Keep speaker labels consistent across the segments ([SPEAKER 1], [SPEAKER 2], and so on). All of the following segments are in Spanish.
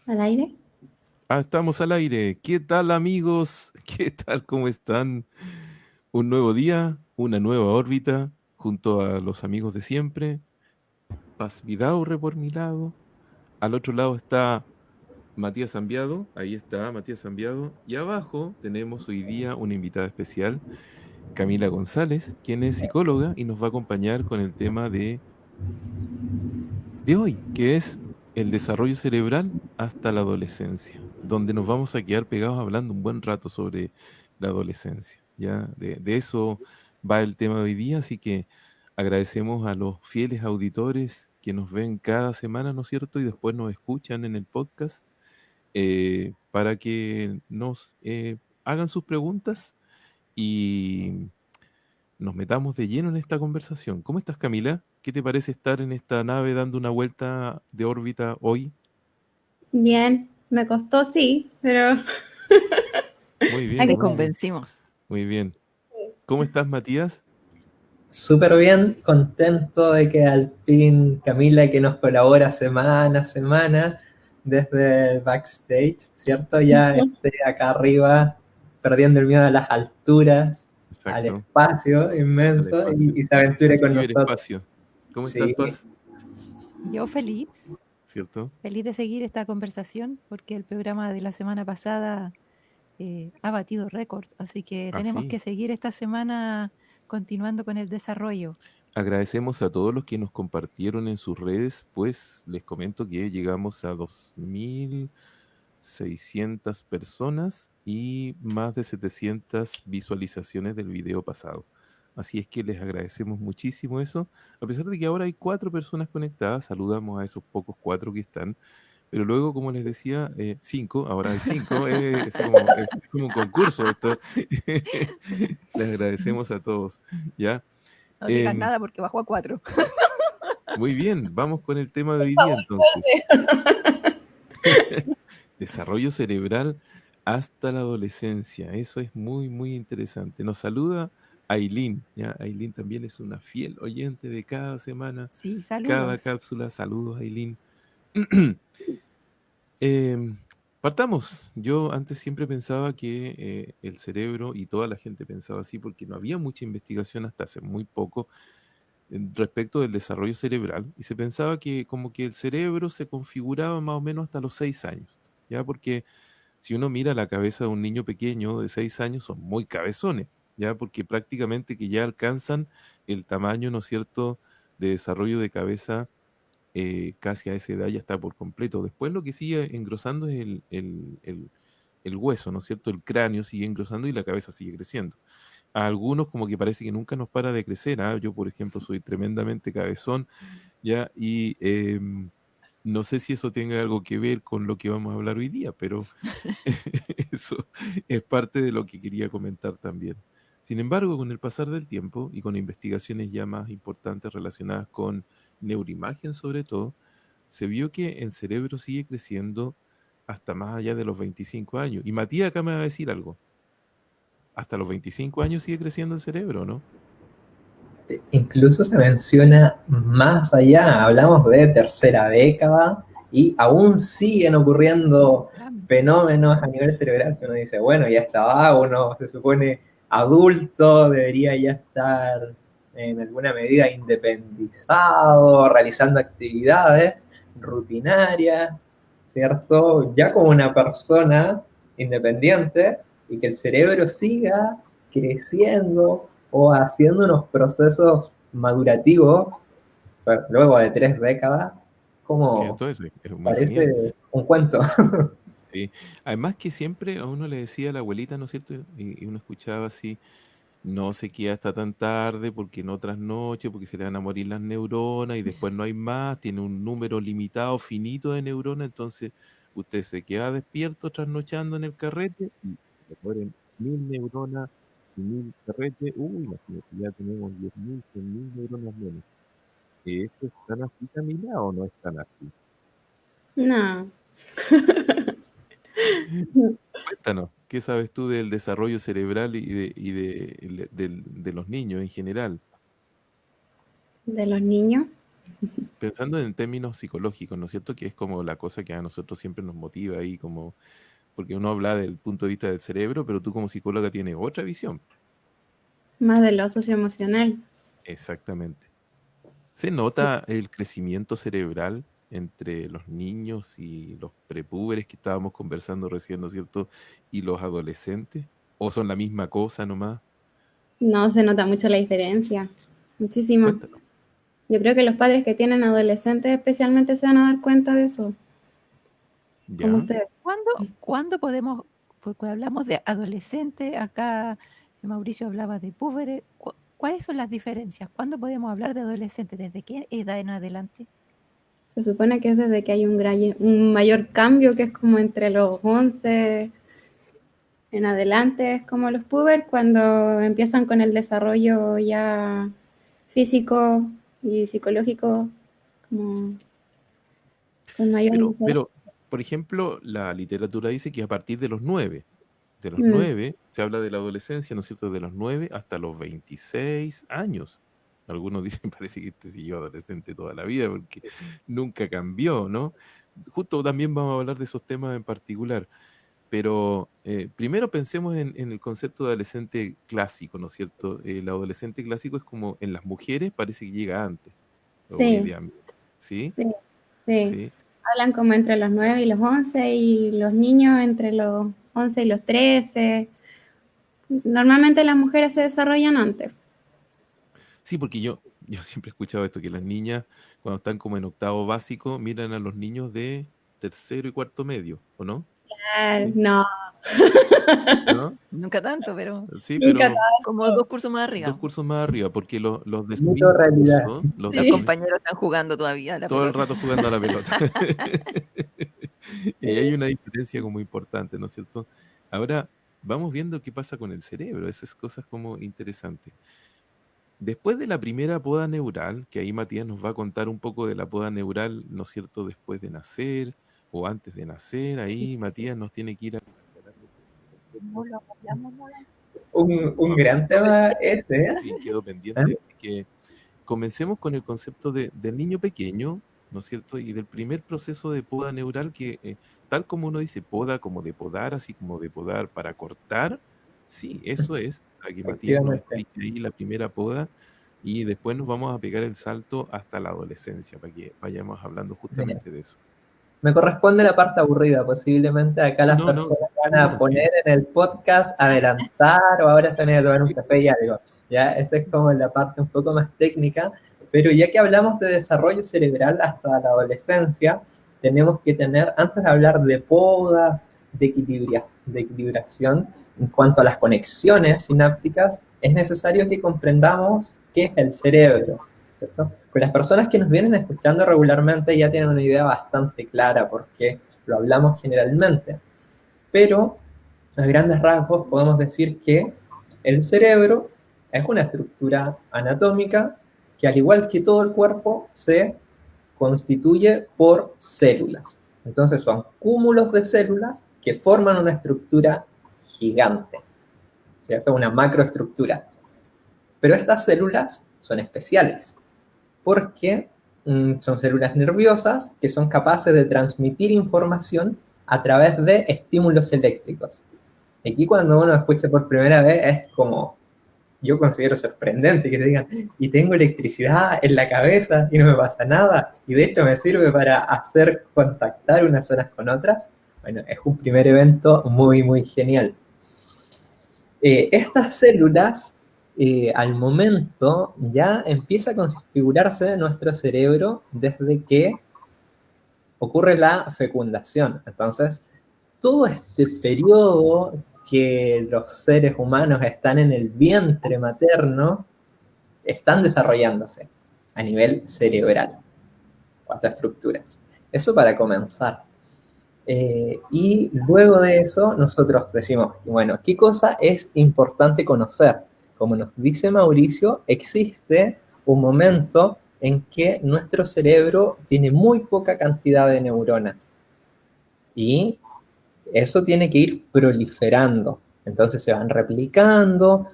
[SPEAKER 1] ¿Al aire?
[SPEAKER 2] Estamos al aire. ¿Qué tal, amigos? ¿Qué tal? ¿Cómo están? Un nuevo día, una nueva órbita, junto a los amigos de siempre. Paz Vidaurre por mi lado. Al otro lado está Matías Zambiado. Ahí está Matías Zambiado. Y abajo tenemos hoy día una invitada especial, Camila González, quien es psicóloga y nos va a acompañar con el tema de hoy, que es el desarrollo cerebral hasta la adolescencia, donde nos vamos a quedar pegados hablando un buen rato sobre la adolescencia. Ya de eso va el tema de hoy día, así que agradecemos a los fieles auditores que nos ven cada semana, ¿no es cierto? Y después nos escuchan en el podcast para que nos hagan sus preguntas y nos metamos de lleno en esta conversación. ¿Cómo estás, Camila? ¿Qué te parece estar en esta nave dando una vuelta de órbita hoy?
[SPEAKER 1] Bien, me costó sí, pero
[SPEAKER 2] Muy bien,
[SPEAKER 1] aquí
[SPEAKER 3] Te
[SPEAKER 2] muy
[SPEAKER 1] estoy.
[SPEAKER 2] bien,
[SPEAKER 3] convencimos.
[SPEAKER 2] muy bien. ¿Cómo estás, Matías?
[SPEAKER 4] Súper bien, contento de que al fin Camila, que nos colabora semana a semana desde el backstage, ¿cierto? Ya esté acá arriba perdiendo el miedo a las alturas, al
[SPEAKER 2] Exacto,
[SPEAKER 4] espacio
[SPEAKER 2] al
[SPEAKER 4] inmenso
[SPEAKER 2] espacio,
[SPEAKER 4] y se
[SPEAKER 2] al
[SPEAKER 4] aventure con nosotros.
[SPEAKER 2] ciberespacio. ¿Cómo estás,
[SPEAKER 4] Sí,
[SPEAKER 2] Paz?
[SPEAKER 3] Yo feliz,
[SPEAKER 2] ¿Cierto?
[SPEAKER 3] feliz de seguir esta conversación porque el programa de la semana pasada ha batido récords, así que tenemos
[SPEAKER 2] Así.
[SPEAKER 3] que seguir esta semana continuando con el desarrollo.
[SPEAKER 2] Agradecemos a todos los que nos compartieron en sus redes, pues les comento que llegamos a 2.600 personas y más de 700 visualizaciones del video pasado. Así es que les agradecemos muchísimo eso. A pesar de que ahora hay 4 personas conectadas, saludamos a esos pocos 4 que están. Pero luego, como les decía, 5, ahora hay 5, es como un concurso esto. Les agradecemos a todos, ¿ya?
[SPEAKER 3] No digan
[SPEAKER 2] Em,
[SPEAKER 3] nada porque bajó a 4.
[SPEAKER 2] Muy bien, vamos con el tema de hoy día entonces. Desarrollo cerebral hasta la adolescencia. Eso es muy, muy interesante. Nos saluda Aileen. ¿Ya? Aileen también es una fiel oyente de cada semana,
[SPEAKER 3] Sí,
[SPEAKER 2] cada
[SPEAKER 3] saludos.
[SPEAKER 2] cápsula. Saludos, Aileen. Em, Partamos. Yo antes siempre pensaba que el cerebro, y toda la gente pensaba así, porque no había mucha investigación hasta hace muy poco respecto del desarrollo cerebral, y se pensaba que como que el cerebro se configuraba más o menos hasta los 6 años, ¿ya? Porque si uno mira la cabeza de un niño pequeño de 6 años, son muy cabezones, ¿ya? Porque prácticamente que ya alcanzan el tamaño, ¿no es cierto?, de desarrollo de cabeza casi a esa edad ya está por completo. Después lo que sigue engrosando es el hueso, ¿no es cierto? El cráneo sigue engrosando y la cabeza sigue creciendo. A algunos como que parece que nunca nos para de crecer. ¿Ah? Yo, por ejemplo, soy tremendamente cabezón, ¿ya? Y no sé si eso tenga algo que ver con lo que vamos a hablar hoy día, pero eso es parte de lo que quería comentar también. Sin embargo, con el pasar del tiempo y con investigaciones ya más importantes relacionadas con neuroimagen sobre todo, se vio que el cerebro sigue creciendo hasta más allá de los 25 años. Y Matías acá me va a decir algo. Hasta los 25 años sigue creciendo el cerebro, ¿no?
[SPEAKER 4] incluso se menciona más allá, hablamos de tercera década y aún siguen ocurriendo fenómenos a nivel cerebral que uno dice, bueno, ya estaba, uno se supone adulto, debería ya estar en alguna medida independizado, realizando actividades rutinarias, ¿cierto? Ya como una persona independiente y que el cerebro siga creciendo o haciendo unos procesos madurativos luego de 3 décadas, como
[SPEAKER 2] ¿Cierto? Eso es muy genial.
[SPEAKER 4] parece un cuento.
[SPEAKER 2] Sí. Además que siempre a uno le decía la abuelita, ¿no es cierto? Y uno escuchaba así, no se queda hasta tan tarde porque no trasnoche, porque se le van a morir las neuronas y después no hay más, tiene un número limitado, finito de neuronas, entonces usted se queda despierto trasnochando en el carrete y se le mueren 1.000 neuronas y 1.000 carretes, uy, imagínate, ya tenemos 10.000, 100.000 neuronas menos. ¿Eso es tan así, Camila, o no es tan así?
[SPEAKER 1] No.
[SPEAKER 2] Cuéntanos, ¿qué sabes tú del desarrollo cerebral de los niños en general?
[SPEAKER 1] ¿De los niños?
[SPEAKER 2] Pensando en términos psicológicos, ¿no es cierto? Que es como la cosa que a nosotros siempre nos motiva ahí, como, porque uno habla del punto de vista del cerebro, pero tú como psicóloga tienes otra visión.
[SPEAKER 1] Más de lo socioemocional.
[SPEAKER 2] Exactamente. ¿Se
[SPEAKER 1] Sí.
[SPEAKER 2] nota el crecimiento cerebral entre los niños y los prepúberes que estábamos conversando recién, ¿no es cierto? Y los adolescentes? ¿O son la misma cosa nomás?
[SPEAKER 1] No se nota mucho la diferencia. Muchísimo.
[SPEAKER 2] Cuéntanos.
[SPEAKER 1] Yo creo que los padres que tienen adolescentes especialmente se van a dar cuenta de eso, como
[SPEAKER 2] ¿Ya?
[SPEAKER 1] ustedes.
[SPEAKER 3] ¿Cuándo podemos, porque hablamos de adolescente, acá Mauricio hablaba de púberes, ¿cuáles son las diferencias? ¿Cuándo podemos hablar de adolescente? ¿Desde qué edad en adelante?
[SPEAKER 1] Se supone que es desde que hay un mayor cambio, que es como entre los 11 en adelante, es como los puber, cuando empiezan con el desarrollo ya físico y psicológico, como con mayor...
[SPEAKER 2] Pero, por ejemplo, la literatura dice que a partir de los 9,
[SPEAKER 1] Mm.
[SPEAKER 2] 9, se habla de la adolescencia, ¿no es cierto? De los 9 hasta los 26 años. Algunos dicen, parece que este siguió adolescente toda la vida porque nunca cambió, ¿no? Justo también vamos a hablar de esos temas en particular. Pero primero pensemos en el concepto de adolescente clásico, ¿no es cierto? El adolescente clásico es como en las mujeres parece que llega antes, o
[SPEAKER 1] Sí,
[SPEAKER 2] idealmente. ¿Sí?
[SPEAKER 1] sí, sí.
[SPEAKER 2] Sí.
[SPEAKER 1] Hablan como entre los 9 y los 11 y los niños entre los 11 y los 13. Normalmente las mujeres se desarrollan antes.
[SPEAKER 2] Sí, porque yo siempre he escuchado esto, que las niñas cuando están como en octavo básico miran a los niños de tercero y cuarto medio, ¿o no?
[SPEAKER 1] Claro,
[SPEAKER 2] Sí.
[SPEAKER 1] no,
[SPEAKER 2] ¿No?
[SPEAKER 3] Nunca tanto, pero
[SPEAKER 2] Sí,
[SPEAKER 1] nunca
[SPEAKER 2] pero
[SPEAKER 3] como 2 cursos más arriba.
[SPEAKER 2] 2 cursos más arriba, porque los de su
[SPEAKER 4] Mito
[SPEAKER 2] mismo
[SPEAKER 4] realidad.
[SPEAKER 2] curso, los
[SPEAKER 3] Los
[SPEAKER 2] de su
[SPEAKER 3] compañeros están jugando todavía a la
[SPEAKER 2] todo el
[SPEAKER 3] pelota.
[SPEAKER 2] rato jugando a la pelota. Y hay una diferencia como importante, ¿no es cierto? Ahora vamos viendo qué pasa con el cerebro, esas cosas como interesantes. Después de la primera poda neural, que ahí Matías nos va a contar un poco de la poda neural, ¿no es cierto?, después de nacer o antes de nacer, ahí Matías nos tiene que ir a...
[SPEAKER 3] No lo hablamos, ¿no?
[SPEAKER 4] Un gran tema ese, ¿eh?
[SPEAKER 2] Sí, quedó pendiente, así que comencemos con el concepto del niño pequeño, ¿no es cierto? Y del primer proceso de poda neural que, tal como uno dice poda, como de podar, así como de podar para cortar, sí, eso es, para que Matías nos
[SPEAKER 4] Efectivamente.
[SPEAKER 2] explique ahí la primera poda y después nos vamos a pegar el salto hasta la adolescencia, para que vayamos hablando justamente de eso.
[SPEAKER 4] Me corresponde la parte aburrida, posiblemente acá las
[SPEAKER 2] No,
[SPEAKER 4] personas van a poner en el podcast adelantar o ahora se van a ir a tomar un café y algo. Ya, esa es como la parte un poco más técnica, pero ya que hablamos de desarrollo cerebral hasta la adolescencia, tenemos que tener, antes de hablar de podas, de equilibración, en cuanto a las conexiones sinápticas, es necesario que comprendamos qué es el cerebro, ¿cierto? Pues las personas que nos vienen escuchando regularmente ya tienen una idea bastante clara porque lo hablamos generalmente. Pero a grandes rasgos podemos decir que el cerebro es una estructura anatómica que al igual que todo el cuerpo se constituye por células. Entonces son cúmulos de células que forman una estructura gigante, ¿cierto? Una macroestructura. Pero estas células son especiales porque son células nerviosas que son capaces de transmitir información a través de estímulos eléctricos. Aquí cuando uno escucha por primera vez es como, yo considero sorprendente que te digan, y tengo electricidad en la cabeza y no me pasa nada, y de hecho me sirve para hacer contactar unas zonas con otras. Bueno, es un primer evento muy, muy genial. Estas células al momento ya empieza a configurarse nuestro cerebro desde que ocurre la fecundación. Entonces, todo este periodo que los seres humanos están en el vientre materno, están desarrollándose a nivel cerebral, cuatro estructuras. Eso para comenzar. Y luego de eso nosotros decimos, bueno, ¿qué cosa es importante conocer? Como nos dice Mauricio, existe un momento en que nuestro cerebro tiene muy poca cantidad de neuronas. Y eso tiene que ir proliferando. Entonces se van replicando,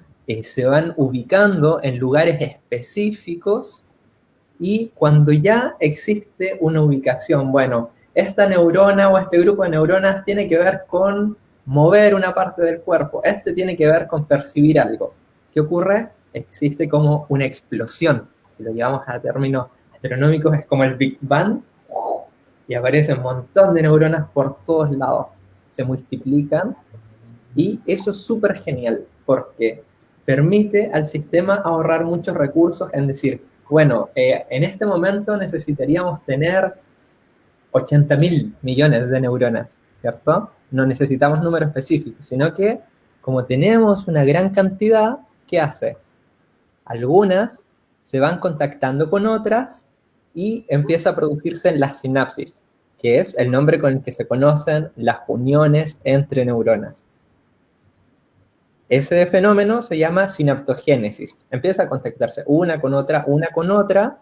[SPEAKER 4] se van ubicando en lugares específicos y cuando ya existe una ubicación, bueno, esta neurona o este grupo de neuronas tiene que ver con mover una parte del cuerpo, este tiene que ver con percibir algo. ¿Qué ocurre? Existe como una explosión, si lo llevamos a términos astronómicos, es como el Big Bang, y aparece un montón de neuronas por todos lados, se multiplican, y eso es súper genial, porque permite al sistema ahorrar muchos recursos en decir, bueno, en este momento necesitaríamos tener 80.000 millones de neuronas, ¿cierto? No necesitamos números específicos, sino que como tenemos una gran cantidad, ¿qué hace? Algunas se van contactando con otras y empieza a producirse la sinapsis, que es el nombre con el que se conocen las uniones entre neuronas. Ese fenómeno se llama sinaptogénesis. Empieza a contactarse una con otra,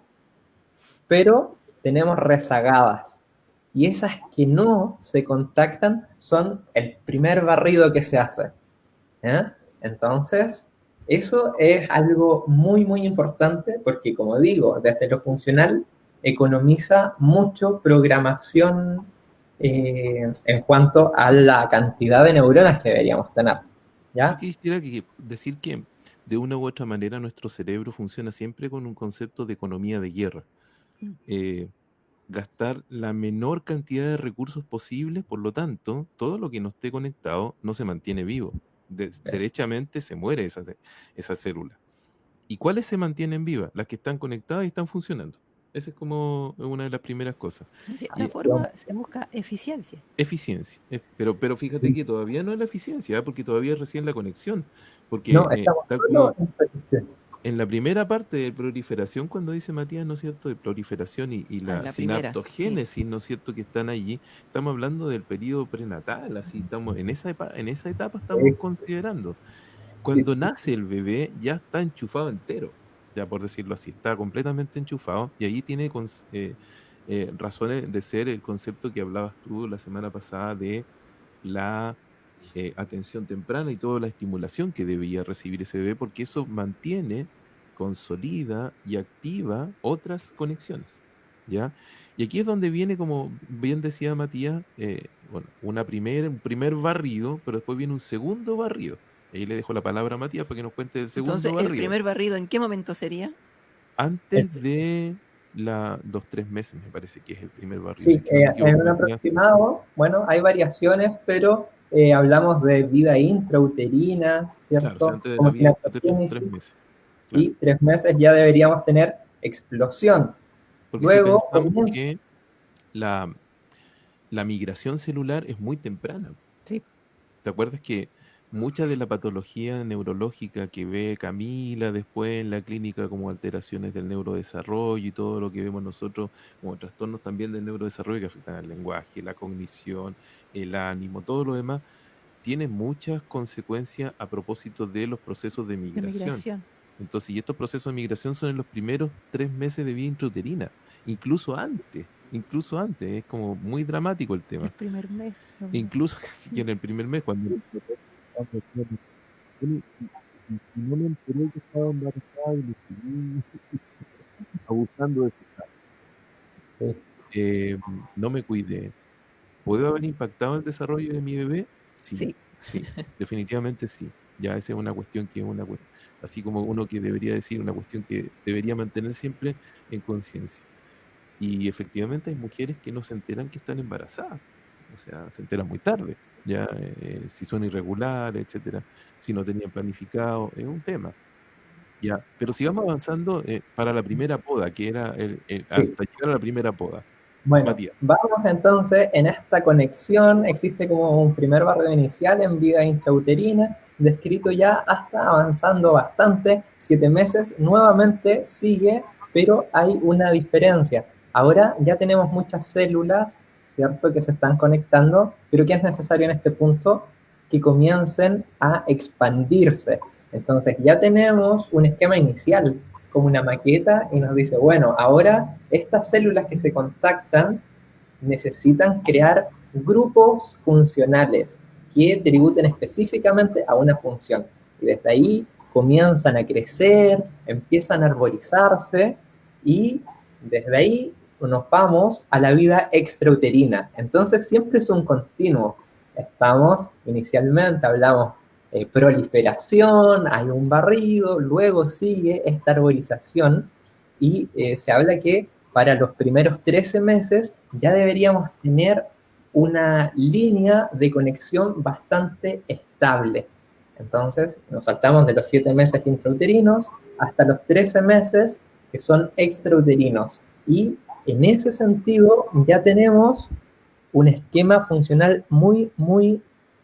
[SPEAKER 4] pero tenemos rezagadas. Y esas que no se contactan son el primer barrido que se hace. Entonces, eso es algo muy, muy importante porque, como digo, desde lo funcional economiza mucho programación en cuanto a la cantidad de neuronas que deberíamos tener. ¿Ya?
[SPEAKER 2] Yo quisiera decir que de una u otra manera nuestro cerebro funciona siempre con un concepto de economía de guerra. Gastar la menor cantidad de recursos posible, por lo tanto, todo lo que no esté conectado no se mantiene vivo. Derechamente se muere esa célula. ¿Y cuáles se mantienen vivas? Las que están conectadas y están funcionando. Esa es como una de las primeras cosas.
[SPEAKER 3] En cierta forma se busca eficiencia.
[SPEAKER 2] Eficiencia. Pero fíjate que todavía no es la eficiencia, porque todavía es recién la conexión. Porque
[SPEAKER 4] no, estamos
[SPEAKER 2] tal
[SPEAKER 4] solo
[SPEAKER 2] como en la primera parte de proliferación, cuando dice Matías, ¿no es cierto?, de proliferación y la sinaptogénesis, sí, ¿no es cierto?, que están allí, estamos hablando del periodo prenatal, así estamos en esa etapa estamos considerando. Cuando nace el bebé ya está enchufado entero, ya por decirlo así, está completamente enchufado, y ahí tiene razones de ser el concepto que hablabas tú la semana pasada de la atención temprana y toda la estimulación que debía recibir ese bebé, porque eso mantiene, consolida y activa otras conexiones, ¿ya? Y aquí es donde viene, como bien decía Matías, bueno, un primer barrido, pero después viene un segundo barrido. Ahí le dejo la palabra a Matías para que nos cuente el segundo barrido.
[SPEAKER 3] Entonces, ¿el primer barrido en qué momento sería?
[SPEAKER 2] Antes de los 3 meses, me parece que es el primer barrido.
[SPEAKER 4] Sí, en un aproximado, bueno, hay variaciones, pero hablamos de vida intrauterina, ¿cierto?
[SPEAKER 2] Claro, antes de la vida intrauterina, 3 meses.
[SPEAKER 4] Claro. Y 3 meses ya deberíamos tener explosión.
[SPEAKER 2] Porque
[SPEAKER 4] luego
[SPEAKER 2] si pensamos que la migración celular es muy temprana.
[SPEAKER 3] Sí.
[SPEAKER 2] ¿Te acuerdas que mucha de la patología neurológica que ve Camila después en la clínica, como alteraciones del neurodesarrollo y todo lo que vemos nosotros como trastornos también del neurodesarrollo que afectan al lenguaje, la cognición, el ánimo, todo lo demás, tiene muchas consecuencias a propósito de los procesos de migración. Entonces, y estos procesos de migración son en los primeros 3 meses de vida intrauterina, incluso antes, es como muy dramático el tema.
[SPEAKER 3] El primer mes.
[SPEAKER 2] Incluso casi que en el primer mes, cuando no me enteré que estaba embarazada y le seguí abusando de su
[SPEAKER 4] sí.
[SPEAKER 2] No me cuidé. ¿Puede haber impactado el desarrollo de mi bebé? Sí, definitivamente sí. Ya esa es una cuestión que es así como uno que debería decir, una cuestión que debería mantener siempre en conciencia. Y efectivamente hay mujeres que no se enteran que están embarazadas, o sea, se enteran muy tarde, ya si son irregulares, etcétera, si no tenían planificado, es un tema. Ya, pero sigamos avanzando para la primera poda, que era hasta llegar a la primera poda.
[SPEAKER 4] Bueno,
[SPEAKER 2] Matías.
[SPEAKER 4] Vamos entonces en esta conexión, existe como un primer barrido inicial en vida intrauterina, descrito ya hasta avanzando bastante, 7 meses, nuevamente sigue, pero hay una diferencia. Ahora ya tenemos muchas células, ¿cierto?, que se están conectando, pero ¿qué es necesario en este punto? Que comiencen a expandirse. Entonces ya tenemos un esquema inicial, como una maqueta, y nos dice, bueno, ahora estas células que se contactan necesitan crear grupos funcionales que tributen específicamente a una función. Y desde ahí comienzan a crecer, empiezan a arborizarse y desde ahí nos vamos a la vida extrauterina. Entonces siempre es un continuo. Inicialmente hablamos proliferación, hay un barrido, luego sigue esta arborización y se habla que para los primeros 13 meses ya deberíamos tener una línea de conexión bastante estable. Entonces nos saltamos de los 7 meses intrauterinos hasta los 13 meses que son extrauterinos. Y en ese sentido ya tenemos un esquema funcional muy, muy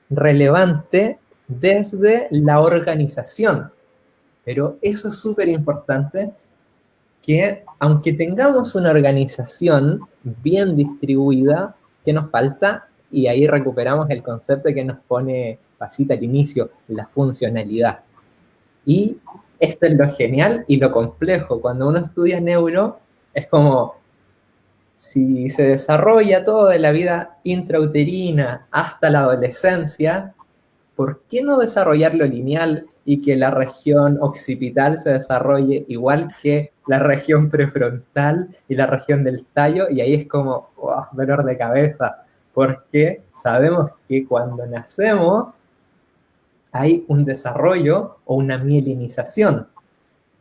[SPEAKER 4] relevante desde la organización. Pero eso es súper importante, que aunque tengamos una organización bien distribuida, ¿qué nos falta? Y ahí recuperamos el concepto que nos pone Pasita al inicio, la funcionalidad. Y esto es lo genial y lo complejo. Cuando uno estudia neuro, es como, si se desarrolla todo de la vida intrauterina hasta la adolescencia, ¿por qué no desarrollarlo lineal y que la región occipital se desarrolle igual que la región prefrontal y la región del tallo? Y ahí es como, dolor de cabeza, porque sabemos que cuando nacemos hay un desarrollo o una mielinización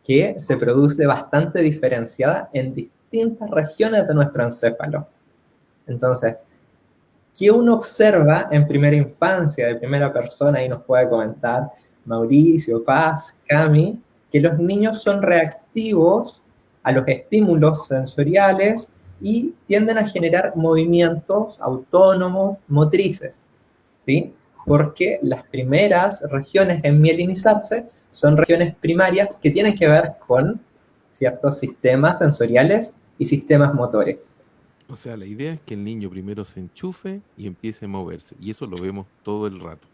[SPEAKER 4] que se produce bastante diferenciada en distintas regiones de nuestro encéfalo. Entonces, ¿qué uno observa en primera infancia, de primera persona? Ahí nos puede comentar Mauricio, Paz, Cami, que los niños son reactivos a los estímulos sensoriales y tienden a generar movimientos autónomos motrices, ¿sí? Porque las primeras regiones en mielinizarse son regiones primarias que tienen que ver con ciertos sistemas sensoriales y sistemas motores.
[SPEAKER 2] O sea, la idea es que el niño primero se enchufe y empiece a moverse. Y eso lo vemos todo el rato.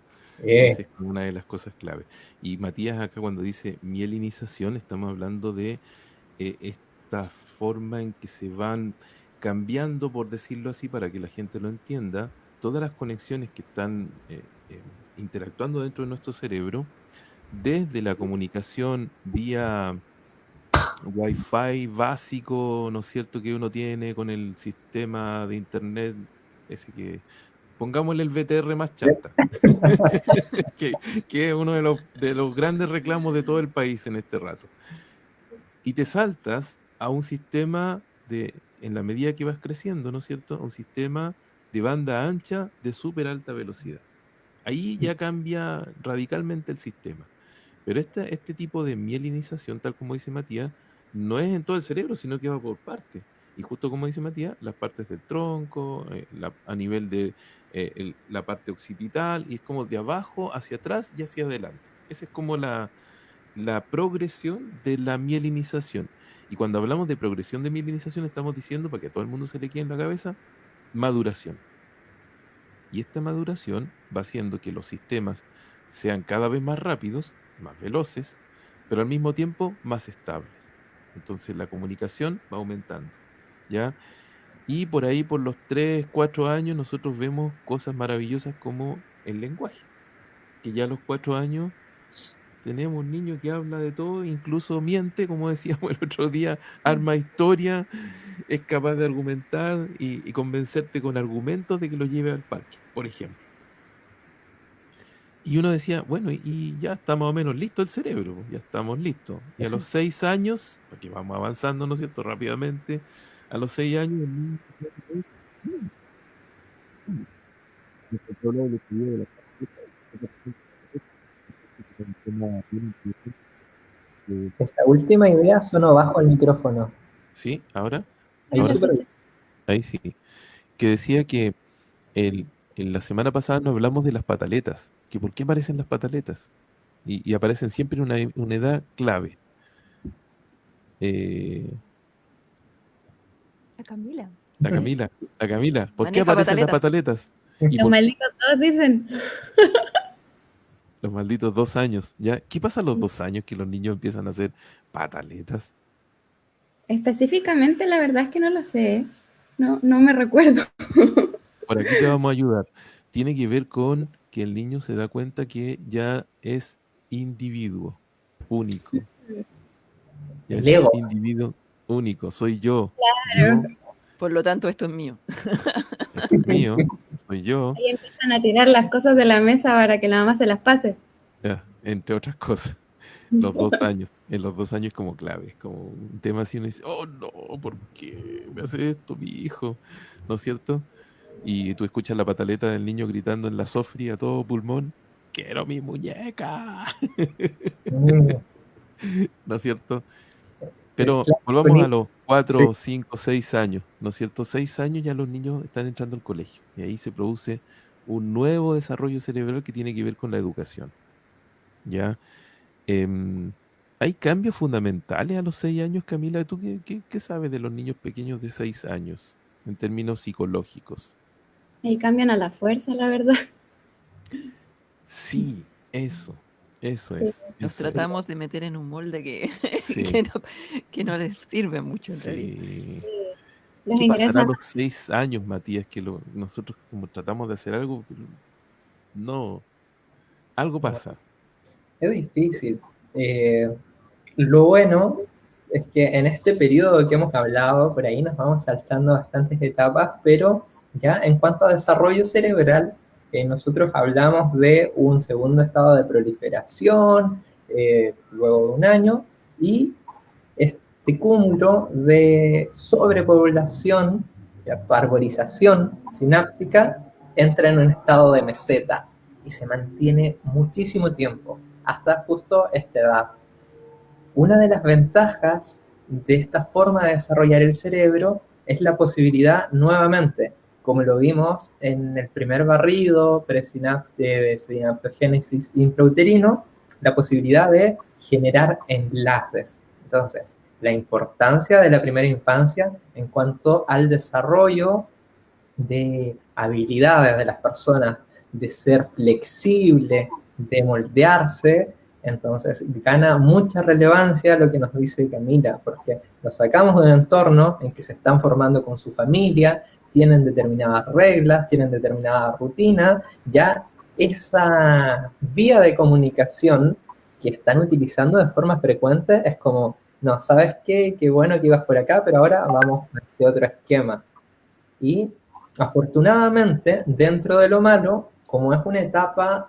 [SPEAKER 2] Esa es como una de las cosas clave. Y Matías acá cuando dice mielinización, estamos hablando de esta forma en que se van cambiando, por decirlo así, para que la gente lo entienda, todas las conexiones que están interactuando dentro de nuestro cerebro, desde la comunicación vía Wi-Fi básico, ¿no es cierto?, que uno tiene con el sistema de internet, ese que, pongámosle el VTR más chanta, que es uno de los grandes reclamos de todo el país en este rato. Y te saltas a un sistema en la medida que vas creciendo, ¿no es cierto?, un sistema de banda ancha de súper alta velocidad. Ahí ya cambia radicalmente el sistema. Pero este tipo de mielinización, tal como dice Matías, no es en todo el cerebro, sino que va por partes. Y justo como dice Matías, las partes del tronco, a nivel de la parte occipital, y es como de abajo hacia atrás y hacia adelante. Esa es como la progresión de la mielinización. Y cuando hablamos de progresión de mielinización, estamos diciendo, para que a todo el mundo se le quede en la cabeza, maduración. Y esta maduración va haciendo que los sistemas sean cada vez más rápidos, más veloces, pero al mismo tiempo más estables. Entonces la comunicación va aumentando, ¿ya? Y por ahí, por los 3, 4 años, nosotros vemos cosas maravillosas como el lenguaje, que ya a los 4 años tenemos un niño que habla de todo, incluso miente, como decíamos el otro día, arma historia, es capaz de argumentar y convencerte con argumentos de que lo lleve al parque, por ejemplo. Y uno decía, bueno, y ya está más o menos listo el cerebro, ya estamos listos. Y a los 6 años, porque vamos avanzando, ¿no es cierto?, rápidamente, a los 6 años,
[SPEAKER 4] Esa última idea sonó bajo el micrófono.
[SPEAKER 2] ¿Sí? ¿Ahora?
[SPEAKER 4] Ahí,
[SPEAKER 2] ¿Ahora?
[SPEAKER 4] súper.
[SPEAKER 2] Ahí sí. Que decía que en la semana pasada nos hablamos de las pataletas, que por qué aparecen las pataletas. Y aparecen siempre en una edad clave.
[SPEAKER 3] La Camila.
[SPEAKER 2] La Camila, ¿por qué
[SPEAKER 3] Maneja
[SPEAKER 2] aparecen las
[SPEAKER 3] pataletas.
[SPEAKER 2] pataletas?
[SPEAKER 1] Los malditos todos dicen.
[SPEAKER 2] Los malditos 2 años, ¿ya? ¿Qué pasa a los 2 años que los niños empiezan a hacer pataletas?
[SPEAKER 1] Específicamente, la verdad es que no lo sé. No me recuerdo.
[SPEAKER 2] Por aquí te vamos a ayudar. Tiene que ver con que el niño se da cuenta que ya es individuo, único. Ya
[SPEAKER 4] El
[SPEAKER 2] es
[SPEAKER 4] ego.
[SPEAKER 2] individuo único, soy yo.
[SPEAKER 1] Claro.
[SPEAKER 2] Yo,
[SPEAKER 3] Por lo tanto, esto es mío.
[SPEAKER 2] esto es mío, soy yo,
[SPEAKER 1] Ahí empiezan a tirar las cosas de la mesa para que la mamá se las pase.
[SPEAKER 2] entre otras cosas. Los 2 años, en los 2 años como clave, es como un tema así, uno dice, oh no, ¿por qué me hace esto mi hijo? ¿No es cierto? Y tú escuchas la pataleta del niño gritando en la sofri a todo pulmón, ¡quiero mi muñeca!
[SPEAKER 4] Mm,
[SPEAKER 2] ¿No es cierto? Pero
[SPEAKER 4] claro,
[SPEAKER 2] volvamos a los
[SPEAKER 4] sí,
[SPEAKER 2] 4, 5, 6 años, ¿no es cierto? 6 años ya los niños están entrando al colegio y ahí se produce un nuevo desarrollo cerebral que tiene que ver con la educación, ¿ya? Em, ¿Hay cambios fundamentales a los 6 años, Camila? ¿Tú qué sabes de los niños pequeños de 6 años en términos psicológicos?
[SPEAKER 1] Ahí cambian a la fuerza, la verdad.
[SPEAKER 2] Sí, eso
[SPEAKER 1] Sí.
[SPEAKER 2] es,
[SPEAKER 3] Los
[SPEAKER 2] eso es.
[SPEAKER 3] tratamos de meter en un molde que,
[SPEAKER 2] Sí,
[SPEAKER 3] que no les sirve mucho en realidad.
[SPEAKER 2] sí.
[SPEAKER 1] Los
[SPEAKER 2] ¿Qué pasará a
[SPEAKER 1] ingresan.
[SPEAKER 2] los 6 años, Matías? Que nosotros como tratamos de hacer algo, pero no, algo pasa.
[SPEAKER 4] es difícil. Lo bueno es que en este periodo que hemos hablado, por ahí nos vamos saltando bastantes etapas, pero ya en cuanto a desarrollo cerebral, nosotros hablamos de un segundo estado de proliferación, luego de un año, y este cúmulo de sobrepoblación, de arborización sináptica, entra en un estado de meseta y se mantiene muchísimo tiempo, hasta justo esta edad. Una de las ventajas de esta forma de desarrollar el cerebro es la posibilidad, nuevamente, como lo vimos en el primer barrido de sinaptogénesis intrauterino, la posibilidad de generar enlaces. Entonces, la importancia de la primera infancia en cuanto al desarrollo de habilidades de las personas, de ser flexible, de moldearse, entonces gana mucha relevancia lo que nos dice Camila, porque lo sacamos de un entorno en que se están formando con su familia, tienen determinadas reglas, tienen determinadas rutinas, ya esa vía de comunicación que están utilizando de forma frecuente es como, no, ¿sabes qué? Qué bueno que ibas por acá, pero ahora vamos a este otro esquema. Y afortunadamente, dentro de lo malo, como es una etapa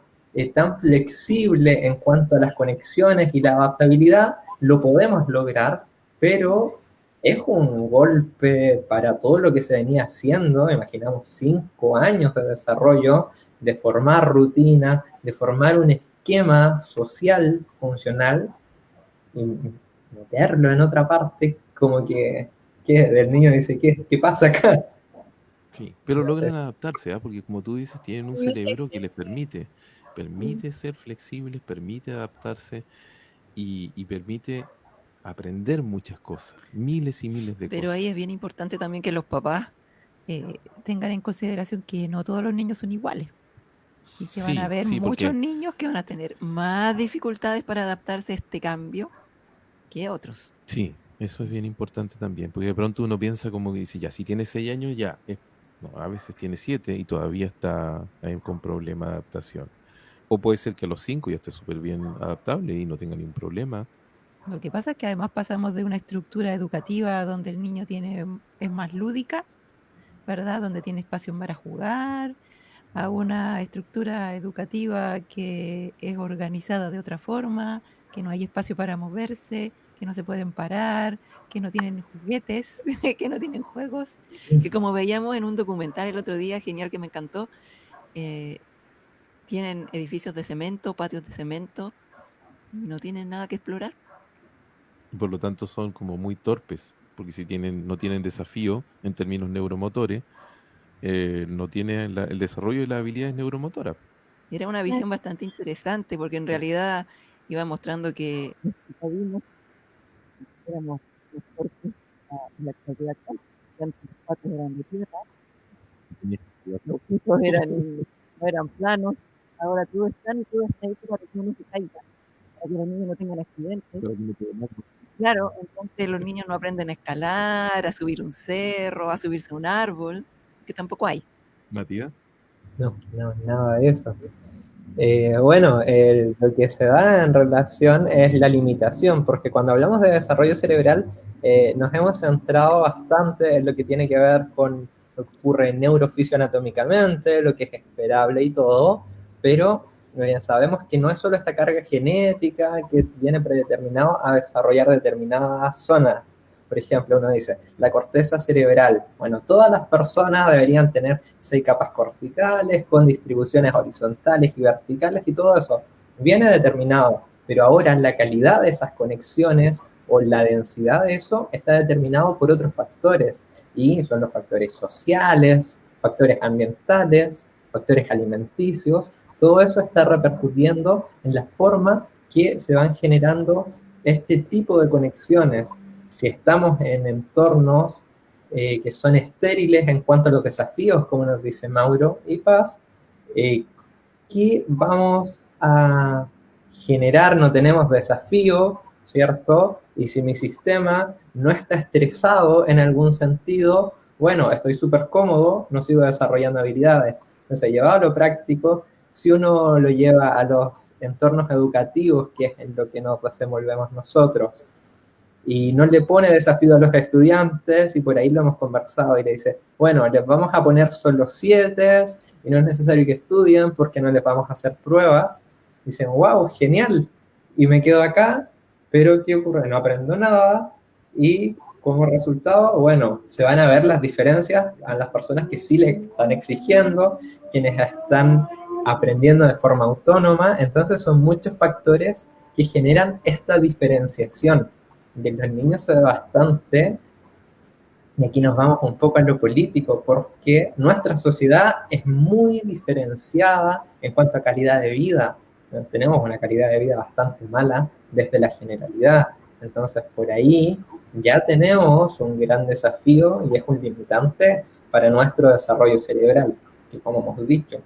[SPEAKER 4] tan flexible en cuanto a las conexiones y la adaptabilidad, lo podemos lograr, pero es un golpe para todo lo que se venía haciendo, imaginamos 5 años de desarrollo, de formar rutina, de formar un esquema social funcional y meterlo en otra parte, como que el niño dice, ¿qué pasa acá?
[SPEAKER 2] Sí, pero logran adaptarse, porque como tú dices, tienen un
[SPEAKER 1] Muy
[SPEAKER 2] cerebro que les
[SPEAKER 1] flexible.
[SPEAKER 2] permite ser flexibles, permite adaptarse y permite aprender muchas cosas, miles y miles de
[SPEAKER 3] Pero ahí es
[SPEAKER 2] cosas.
[SPEAKER 3] bien importante también que los papás tengan en consideración que no todos los niños son iguales y que van a
[SPEAKER 2] Sí,
[SPEAKER 3] haber
[SPEAKER 2] sí,
[SPEAKER 3] muchos
[SPEAKER 2] porque
[SPEAKER 3] niños que van a tener más dificultades para adaptarse a este cambio que otros.
[SPEAKER 2] sí, eso es bien importante también, porque de pronto uno piensa como que dice, ya, si tiene 6 años, ya, no, a veces tiene 7 y todavía está con problema de adaptación. O puede ser que a los 5 ya esté súper bien adaptable y no tenga ningún problema.
[SPEAKER 3] Lo que pasa es que además pasamos de una estructura educativa donde el niño es más lúdica, ¿verdad? Donde tiene espacio para jugar, a una estructura educativa que es organizada de otra forma, que no hay espacio para moverse, que no se pueden parar, que no tienen juguetes, que no tienen juegos, que como veíamos en un documental el otro día, genial que me encantó, tienen edificios de cemento, patios de cemento, y no tienen nada que explorar.
[SPEAKER 2] Y por lo tanto son como muy torpes, porque si no tienen desafío en términos neuromotores, no tienen el desarrollo de las habilidades neuromotoras.
[SPEAKER 3] Era una visión bastante interesante porque en realidad iba mostrando que los citadinos éramos mejor que la actividad actual, que antes los patios eran de tierra, los pisos no eran planos, ahora todo es plano y todo está hecho para que uno se caiga, para que los niños no tengan accidentes. Claro, entonces los niños no aprenden a escalar, a subir un cerro, a subirse a un árbol, que tampoco hay.
[SPEAKER 2] Matías,
[SPEAKER 4] No, nada de eso. Bueno, lo que se da en relación es la limitación, porque cuando hablamos de desarrollo cerebral nos hemos centrado bastante en lo que tiene que ver con lo que ocurre neurofisianatómicamente, lo que es esperable y todo, pero sabemos que no es solo esta carga genética que viene predeterminado a desarrollar determinadas zonas. Por ejemplo, uno dice, la corteza cerebral. Bueno, todas las personas deberían tener 6 capas corticales con distribuciones horizontales y verticales y todo eso. Viene determinado, pero ahora la calidad de esas conexiones o la densidad de eso está determinado por otros factores. Y son los factores sociales, factores ambientales, factores alimenticios. Todo eso está repercutiendo en la forma que se van generando este tipo de conexiones. Si estamos en entornos que son estériles en cuanto a los desafíos, como nos dice Mauro y Paz, ¿qué vamos a generar? No tenemos desafío, ¿cierto? Y si mi sistema no está estresado en algún sentido, bueno, estoy súper cómodo, no sigo desarrollando habilidades. Entonces, llevado a lo práctico, si uno lo lleva a los entornos educativos, que es en lo que nos desenvolvemos nosotros, y no le pone desafío a los estudiantes, y por ahí lo hemos conversado, y le dice, bueno, les vamos a poner solo 7, y no es necesario que estudien porque no les vamos a hacer pruebas. Dicen, wow, genial, y me quedo acá, pero ¿qué ocurre? No aprendo nada, y como resultado, bueno, se van a ver las diferencias a las personas que sí le están exigiendo, quienes están aprendiendo de forma autónoma. Entonces son muchos factores que generan esta diferenciación. De los niños se ve bastante, y aquí nos vamos un poco a lo político, porque nuestra sociedad es muy diferenciada en cuanto a calidad de vida. Tenemos una calidad de vida bastante mala desde la generalidad. Entonces, por ahí ya tenemos un gran desafío y es un limitante para nuestro desarrollo cerebral, que como hemos dicho,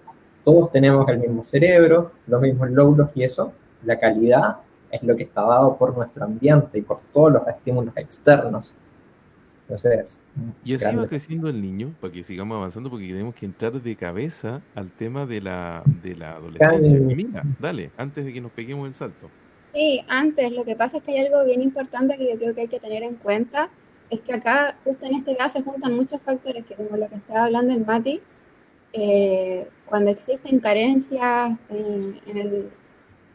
[SPEAKER 4] todos tenemos el mismo cerebro, los mismos lóbulos y eso, la calidad es lo que está dado por nuestro ambiente y por todos los estímulos externos. Entonces,
[SPEAKER 2] Y así va creciendo el niño, para que sigamos avanzando, porque tenemos que entrar de cabeza al tema de la adolescencia. Y mira, dale, antes de que nos peguemos el salto.
[SPEAKER 1] Sí, antes, lo que pasa es que hay algo bien importante que yo creo que hay que tener en cuenta, es que acá, justo en este caso, se juntan muchos factores que, como lo que estaba hablando el Mati, cuando existen carencias en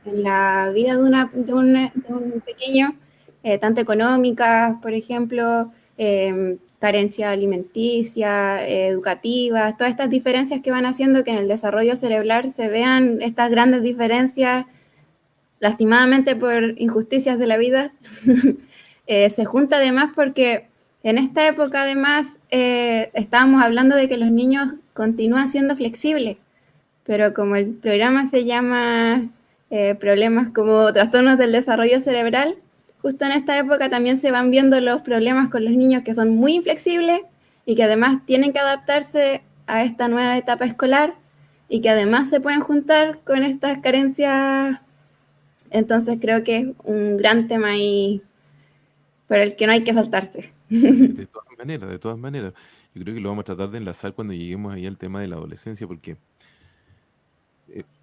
[SPEAKER 1] la vida de un pequeño, tanto económicas, por ejemplo, carencia alimenticia, educativa, todas estas diferencias que van haciendo que en el desarrollo cerebral se vean estas grandes diferencias, lastimadamente por injusticias de la vida, se junta además porque en esta época además estábamos hablando de que los niños continúan siendo flexibles, pero como el programa se llama problemas como trastornos del desarrollo cerebral, justo en esta época también se van viendo los problemas con los niños que son muy inflexibles y que además tienen que adaptarse a esta nueva etapa escolar y que además se pueden juntar con estas carencias. Entonces creo que es un gran tema ahí por el que no hay que saltarse.
[SPEAKER 2] De todas maneras. Yo creo que lo vamos a tratar de enlazar cuando lleguemos ahí al tema de la adolescencia, porque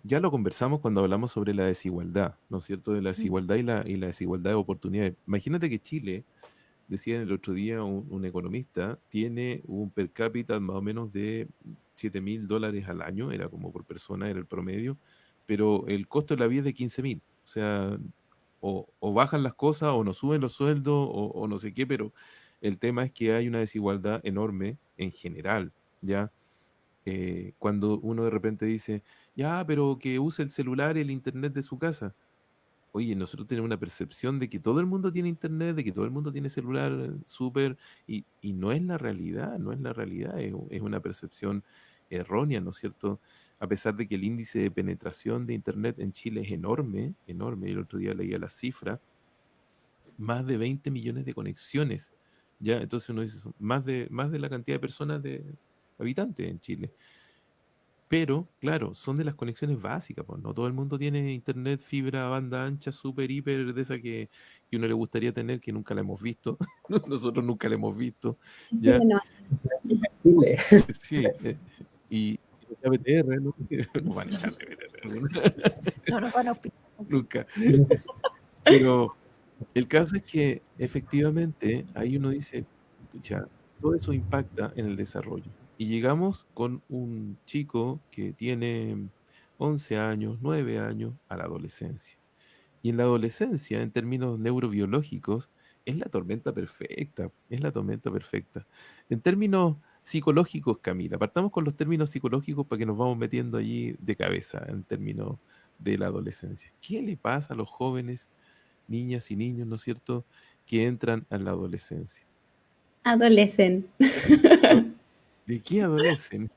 [SPEAKER 2] ya lo conversamos cuando hablamos sobre la desigualdad, ¿no es cierto? De la desigualdad y la desigualdad de oportunidades. Imagínate que Chile, decía el otro día un economista, tiene un per cápita más o menos de $7.000 al año, era como por persona, era el promedio, pero el costo de la vida es de 15.000. O sea, o bajan las cosas, o no suben los sueldos, o no sé qué, pero el tema es que hay una desigualdad enorme en general, ¿ya? Cuando uno de repente dice, ya, pero que use el celular y el internet de su casa. Oye, nosotros tenemos una percepción de que todo el mundo tiene internet, de que todo el mundo tiene celular súper, y no es la realidad, no es la realidad, es una percepción errónea, ¿no es cierto? A pesar de que el índice de penetración de internet en Chile es enorme, enorme, el otro día leía la cifra, más de 20 millones de conexiones, ¿ya? Entonces uno dice, más de la cantidad de personas de habitantes en Chile. Pero, claro, son de las conexiones básicas, pues, no todo el mundo tiene internet, fibra, banda ancha, súper, hiper, de esa que uno le gustaría tener, que nunca la hemos visto. Nosotros nunca la hemos visto. ¿Ya?
[SPEAKER 1] Bueno,
[SPEAKER 4] Chile.
[SPEAKER 2] Sí, y BTR, ¿no? No van a echar de BTR.
[SPEAKER 3] No nos van a auspiciar.
[SPEAKER 2] Nunca. Pero el caso es que efectivamente ahí uno dice, pucha, todo eso impacta en el desarrollo. Y llegamos con un chico que tiene 11 años, 9 años, a la adolescencia. Y en la adolescencia, en términos neurobiológicos, es la tormenta perfecta, es la tormenta perfecta. En términos psicológicos, Camila, partamos con los términos psicológicos para que nos vamos metiendo allí de cabeza en términos de la adolescencia. ¿Qué le pasa a los jóvenes, niñas y niños, ¿no es cierto?, que entran a la adolescencia?
[SPEAKER 1] Adolecen.
[SPEAKER 2] ¿De qué adolecen?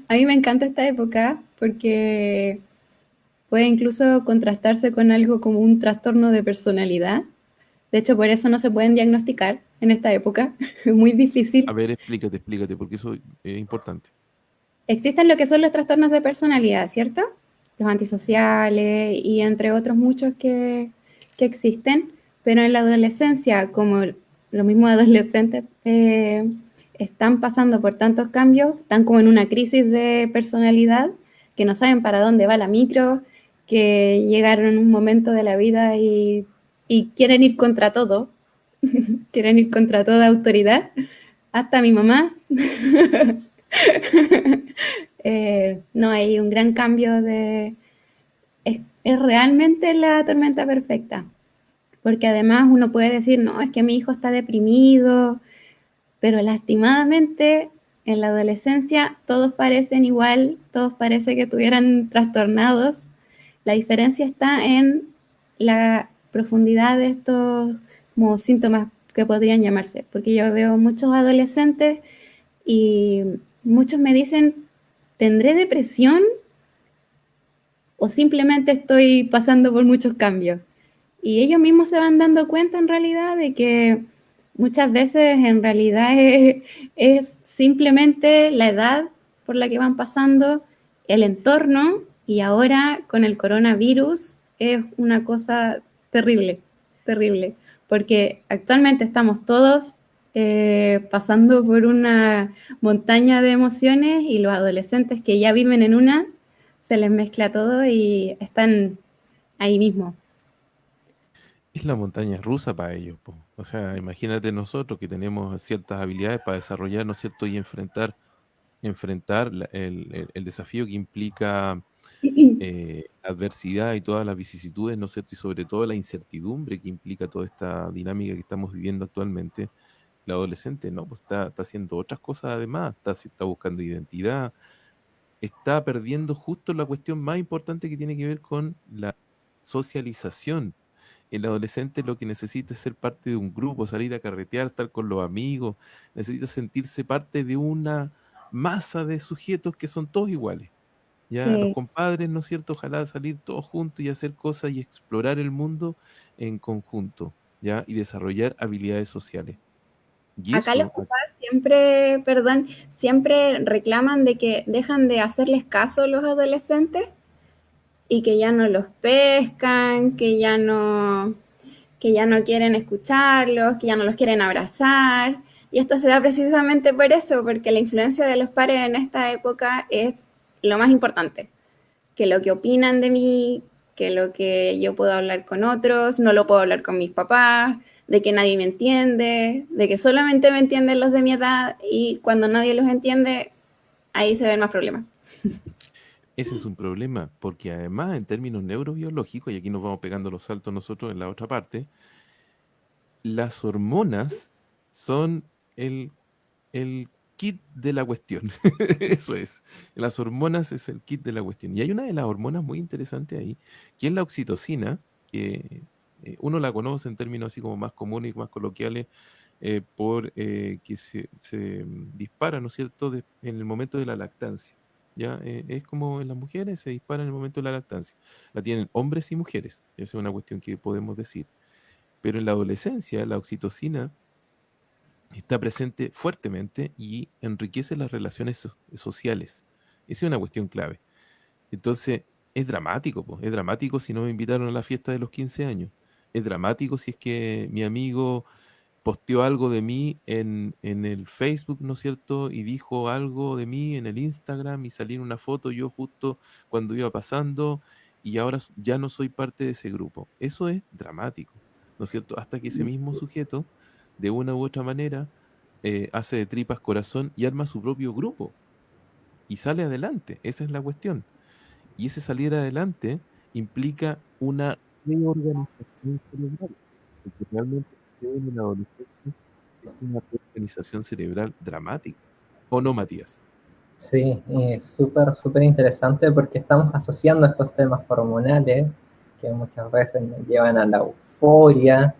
[SPEAKER 1] A mí me encanta esta época porque puede incluso contrastarse con algo como un trastorno de personalidad. De hecho, por eso no se pueden diagnosticar en esta época. Es muy
[SPEAKER 2] A
[SPEAKER 1] difícil.
[SPEAKER 2] ver, explícate, porque eso es importante.
[SPEAKER 1] Existen lo que son los trastornos de personalidad, ¿cierto? Los antisociales y entre otros muchos que existen, pero en la adolescencia, como los mismos adolescentes están pasando por tantos cambios, están como en una crisis de personalidad, que no saben para dónde va la micro, que llegaron en un momento de la vida y quieren ir contra todo, quieren ir contra toda autoridad, hasta mi mamá. No, hay un gran cambio de... Es realmente la tormenta perfecta, porque además uno puede decir, no, es que mi hijo está deprimido, pero lastimadamente en la adolescencia todos parecen igual, todos parece que estuvieran trastornados. La diferencia está en la profundidad de estos como síntomas que podrían llamarse, porque yo veo muchos adolescentes y muchos me dicen, ¿tendré depresión o simplemente estoy pasando por muchos cambios? Y ellos mismos se van dando cuenta en realidad de que muchas veces en realidad es simplemente la edad por la que van pasando, el entorno, y ahora con el coronavirus es una cosa terrible, terrible, porque actualmente estamos todos pasando por una montaña de emociones y los adolescentes que ya viven en una, se les mezcla todo y están ahí mismo.
[SPEAKER 2] Es la montaña rusa para ellos, po. O sea, imagínate nosotros que tenemos ciertas habilidades para desarrollar, ¿no es cierto? Y enfrentar el desafío que implica adversidad y todas las vicisitudes, ¿no es cierto? Y sobre todo la incertidumbre que implica toda esta dinámica que estamos viviendo actualmente. El adolescente, ¿no? Pues está haciendo otras cosas además, está buscando identidad, está perdiendo justo la cuestión más importante que tiene que ver con la socialización. El adolescente lo que necesita es ser parte de un grupo, salir a carretear, estar con los amigos, necesita sentirse parte de una masa de sujetos que son todos iguales. Ya los
[SPEAKER 1] Sí.
[SPEAKER 2] compadres, ¿no es cierto? Ojalá salir todos juntos y hacer cosas y explorar el mundo en conjunto, ¿ya? Y desarrollar habilidades sociales. Y
[SPEAKER 1] Acá los
[SPEAKER 2] eso,
[SPEAKER 1] papás siempre, perdón, siempre reclaman de que dejan de hacerles caso a los adolescentes y que ya no los pescan, que ya no quieren escucharlos, que ya no los quieren abrazar. Y esto se da precisamente por eso, porque la influencia de los padres en esta época es lo más importante. Que lo que opinan de mí, que lo que yo puedo hablar con otros, no lo puedo hablar con mis papás, de que nadie me entiende, de que solamente me entienden los de mi edad y cuando nadie los entiende, ahí se ven más problemas.
[SPEAKER 2] ese es un problema, porque además en términos neurobiológicos, y aquí nos vamos pegando los saltos nosotros en la otra parte, las hormonas son el kit de la cuestión. Eso es. Las hormonas es el kit de la cuestión. Y hay una de las hormonas muy interesante ahí, que es la oxitocina, que uno la conoce en términos así como más comunes y más coloquiales, por que se dispara, ¿no es cierto?, en el momento de la lactancia. ¿Ya? Es como en las mujeres se dispara en el momento de la lactancia. La tienen hombres y mujeres. Esa es una cuestión que podemos decir. Pero en la adolescencia, la oxitocina está presente fuertemente y enriquece las relaciones sociales. Esa es una cuestión clave. Entonces, es dramático, po. Es dramático si no me invitaron a la fiesta de los 15 años. Es dramático si es que mi amigo posteó algo de mí en el Facebook, ¿no es cierto? Y dijo algo de mí en el Instagram y salí en una foto yo justo cuando iba pasando y ahora ya no soy parte de ese grupo. Eso es dramático, ¿no es cierto? Hasta que ese mismo sujeto, de una u otra manera, hace de tripas corazón y arma su propio grupo y sale adelante. Esa es la cuestión. Y ese salir adelante implica una reorganización cerebral. Porque realmente lo que sucede en el adolescente es una reorganización cerebral dramática. ¿O no, Matías?
[SPEAKER 4] Sí, súper, súper interesante porque estamos asociando estos temas hormonales que muchas veces nos llevan a la euforia,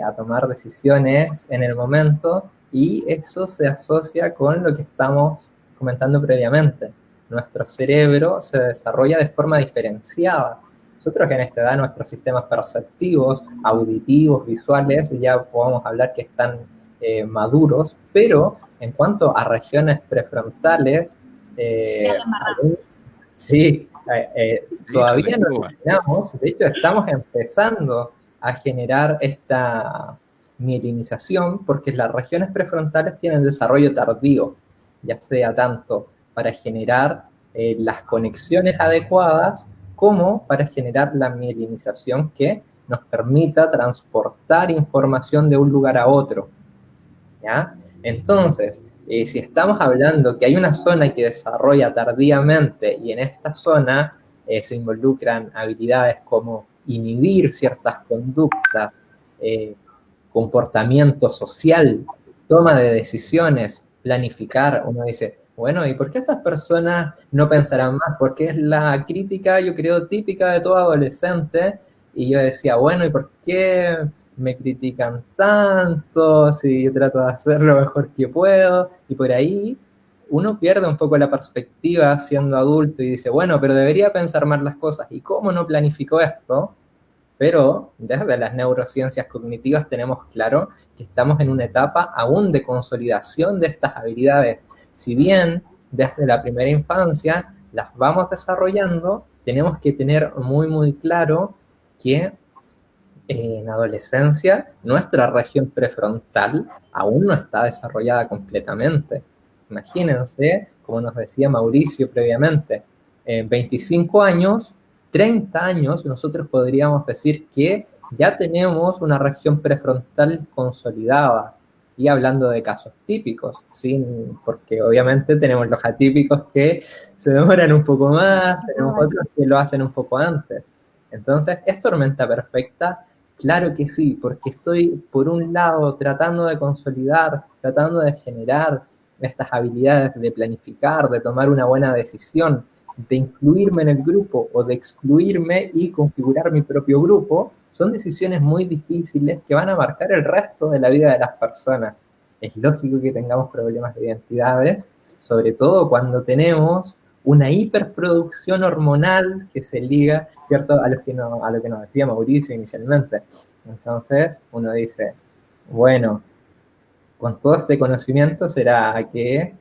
[SPEAKER 4] a tomar decisiones en el momento, y eso se asocia con lo que estamos comentando previamente. Nuestro cerebro se desarrolla de forma diferenciada. Nosotros en esta edad nuestros sistemas perceptivos, auditivos, visuales, ya podemos hablar que están maduros, pero en cuanto a regiones prefrontales, aún, sí,
[SPEAKER 2] Listo, la
[SPEAKER 4] todavía no
[SPEAKER 2] escoba.
[SPEAKER 4] terminamos. De hecho, estamos empezando a generar esta mielinización porque las regiones prefrontales tienen desarrollo tardío, ya sea tanto para generar las conexiones adecuadas como para generar la mielinización que nos permita transportar información de un lugar a otro. ¿Ya? Entonces, si estamos hablando que hay una zona que desarrolla tardíamente y en esta zona se involucran habilidades como inhibir ciertas conductas, eh, comportamiento social, toma de decisiones, planificar, uno dice, bueno, ¿y por qué estas personas no pensarán más? Porque es la crítica, yo creo, típica de todo adolescente. Y yo decía, bueno, ¿y por qué me critican tanto si yo trato de hacer lo mejor que puedo? Y por ahí uno pierde un poco la perspectiva siendo adulto y dice, bueno, pero debería pensar más las cosas. ¿Y cómo no planificó esto? Pero desde las neurociencias cognitivas tenemos claro que estamos en una etapa aún de consolidación de estas habilidades. Si bien desde la primera infancia las vamos desarrollando, tenemos que tener muy, muy claro que en adolescencia nuestra región prefrontal aún no está desarrollada completamente. Imagínense, como nos decía Mauricio previamente, en 25 años, 30 años, nosotros podríamos decir que ya tenemos una región prefrontal consolidada. Y hablando de casos típicos, ¿sí? Porque obviamente tenemos los atípicos que se demoran un poco más, tenemos otros que lo hacen un poco antes. Entonces, ¿es tormenta perfecta? Claro que sí, porque estoy por un lado tratando de consolidar, tratando de generar estas habilidades de planificar, de tomar una buena decisión, de incluirme en el grupo o de excluirme y configurar mi propio grupo. Son decisiones muy difíciles que van a marcar el resto de la vida de las personas. Es lógico que tengamos problemas de identidades, sobre todo cuando tenemos una hiperproducción hormonal que se liga, ¿cierto?, a lo que nos decía Mauricio inicialmente. Entonces uno dice, bueno, con todo este conocimiento será que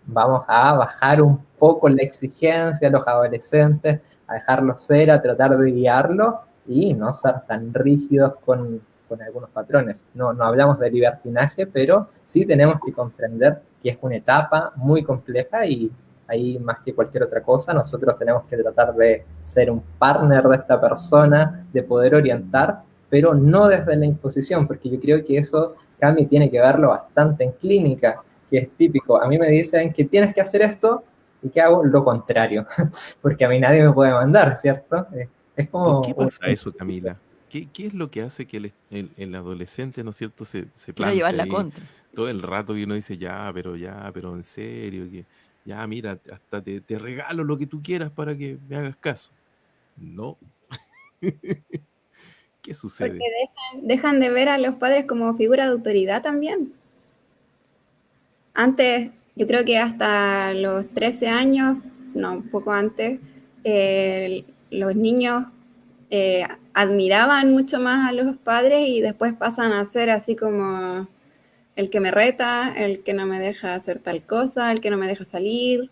[SPEAKER 4] vamos a bajar un poco la exigencia a los adolescentes, a dejarlos ser, a tratar de guiarlos y no ser tan rígidos con algunos patrones. No hablamos de libertinaje, pero sí tenemos que comprender que es una etapa muy compleja y ahí más que cualquier otra cosa, nosotros tenemos que tratar de ser un partner de esta persona, de poder orientar, pero no desde la imposición, porque yo creo que eso, Cami, tiene que verlo bastante en clínica, que es típico. A mí me dicen que tienes que hacer esto y que hago lo contrario, porque a mí nadie me puede mandar, ¿cierto? Es como...
[SPEAKER 2] ¿Por qué pasa eso, Camila? ¿Qué es lo que hace que el adolescente, ¿no es cierto?, se
[SPEAKER 3] Quiero llevar
[SPEAKER 2] plante
[SPEAKER 3] la
[SPEAKER 2] ahí
[SPEAKER 3] contra.
[SPEAKER 2] todo el rato y uno dice, ya, pero en serio, que ya, mira, hasta te regalo lo que tú quieras para que me hagas caso? No. ¿Qué sucede?
[SPEAKER 1] Porque dejan de ver a los padres como figura de autoridad también. Antes, yo creo que hasta los 13 años, no, un poco antes, los niños admiraban mucho más a los padres y después pasan a ser así como el que me reta, el que no me deja hacer tal cosa, el que no me deja salir,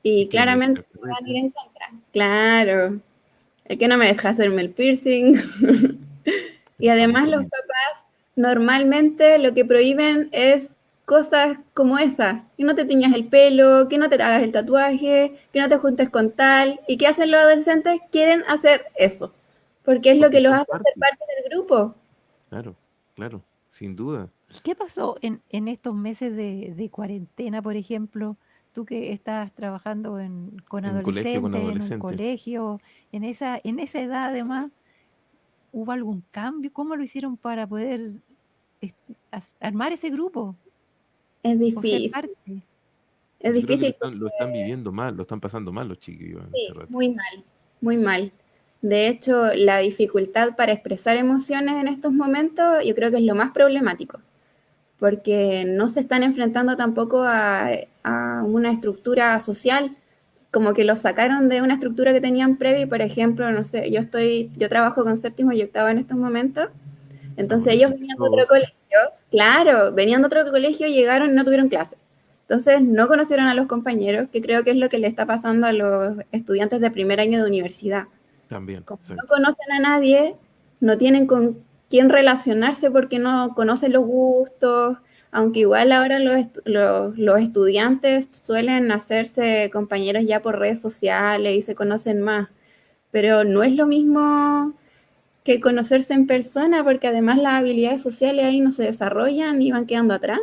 [SPEAKER 1] y
[SPEAKER 2] El que no me deja
[SPEAKER 1] claramente
[SPEAKER 2] el
[SPEAKER 1] van a ir
[SPEAKER 2] carrete.
[SPEAKER 1] en contra. Claro, el que no me deja hacerme el piercing. Y
[SPEAKER 2] El
[SPEAKER 1] además
[SPEAKER 2] famoso
[SPEAKER 1] los
[SPEAKER 2] piercing.
[SPEAKER 1] papás normalmente lo que prohíben es cosas como esa, que no te tiñas el pelo, que no te hagas el tatuaje, que no te juntes con tal. ¿Y qué hacen los adolescentes? Quieren hacer eso, porque es lo
[SPEAKER 2] Porque
[SPEAKER 1] que los
[SPEAKER 2] son
[SPEAKER 1] hace ser
[SPEAKER 2] parte.
[SPEAKER 1] parte del grupo.
[SPEAKER 2] Claro, claro, sin duda.
[SPEAKER 3] ¿Y qué pasó en estos meses de cuarentena, por ejemplo? Tú que estás trabajando con
[SPEAKER 2] En un colegio con
[SPEAKER 3] adolescentes, en un
[SPEAKER 2] adolescentes.
[SPEAKER 3] colegio, en esa edad además, ¿hubo algún cambio? ¿Cómo lo hicieron para poder est- armar ese grupo
[SPEAKER 1] Es
[SPEAKER 3] o ser
[SPEAKER 1] difícil,
[SPEAKER 3] parte?
[SPEAKER 1] es
[SPEAKER 2] Yo creo que
[SPEAKER 1] difícil,
[SPEAKER 2] lo están viviendo mal, lo están pasando mal los chiquillos en este
[SPEAKER 1] sí,
[SPEAKER 2] rato.
[SPEAKER 1] muy mal, muy mal. De hecho, la dificultad para expresar emociones en estos momentos yo creo que es lo más problemático, porque no se están enfrentando tampoco a una estructura social, como que los sacaron de una estructura que tenían previa y, por ejemplo, no sé, yo trabajo con séptimo y octavo en estos momentos, entonces ellos
[SPEAKER 2] Adolescentes
[SPEAKER 1] venían de otro
[SPEAKER 2] todos.
[SPEAKER 1] colegio, claro, venían de otro colegio, llegaron y no tuvieron clase. Entonces no conocieron a los compañeros, que creo que es lo que le está pasando a los estudiantes de primer año de universidad.
[SPEAKER 2] También,
[SPEAKER 1] Como no
[SPEAKER 2] exacto.
[SPEAKER 1] conocen a nadie, no tienen con quién relacionarse porque no conocen los gustos, aunque igual ahora los estudiantes suelen hacerse compañeros ya por redes sociales y se conocen más, pero no es lo mismo que conocerse en persona porque además las habilidades sociales ahí no se desarrollan y van quedando atrás.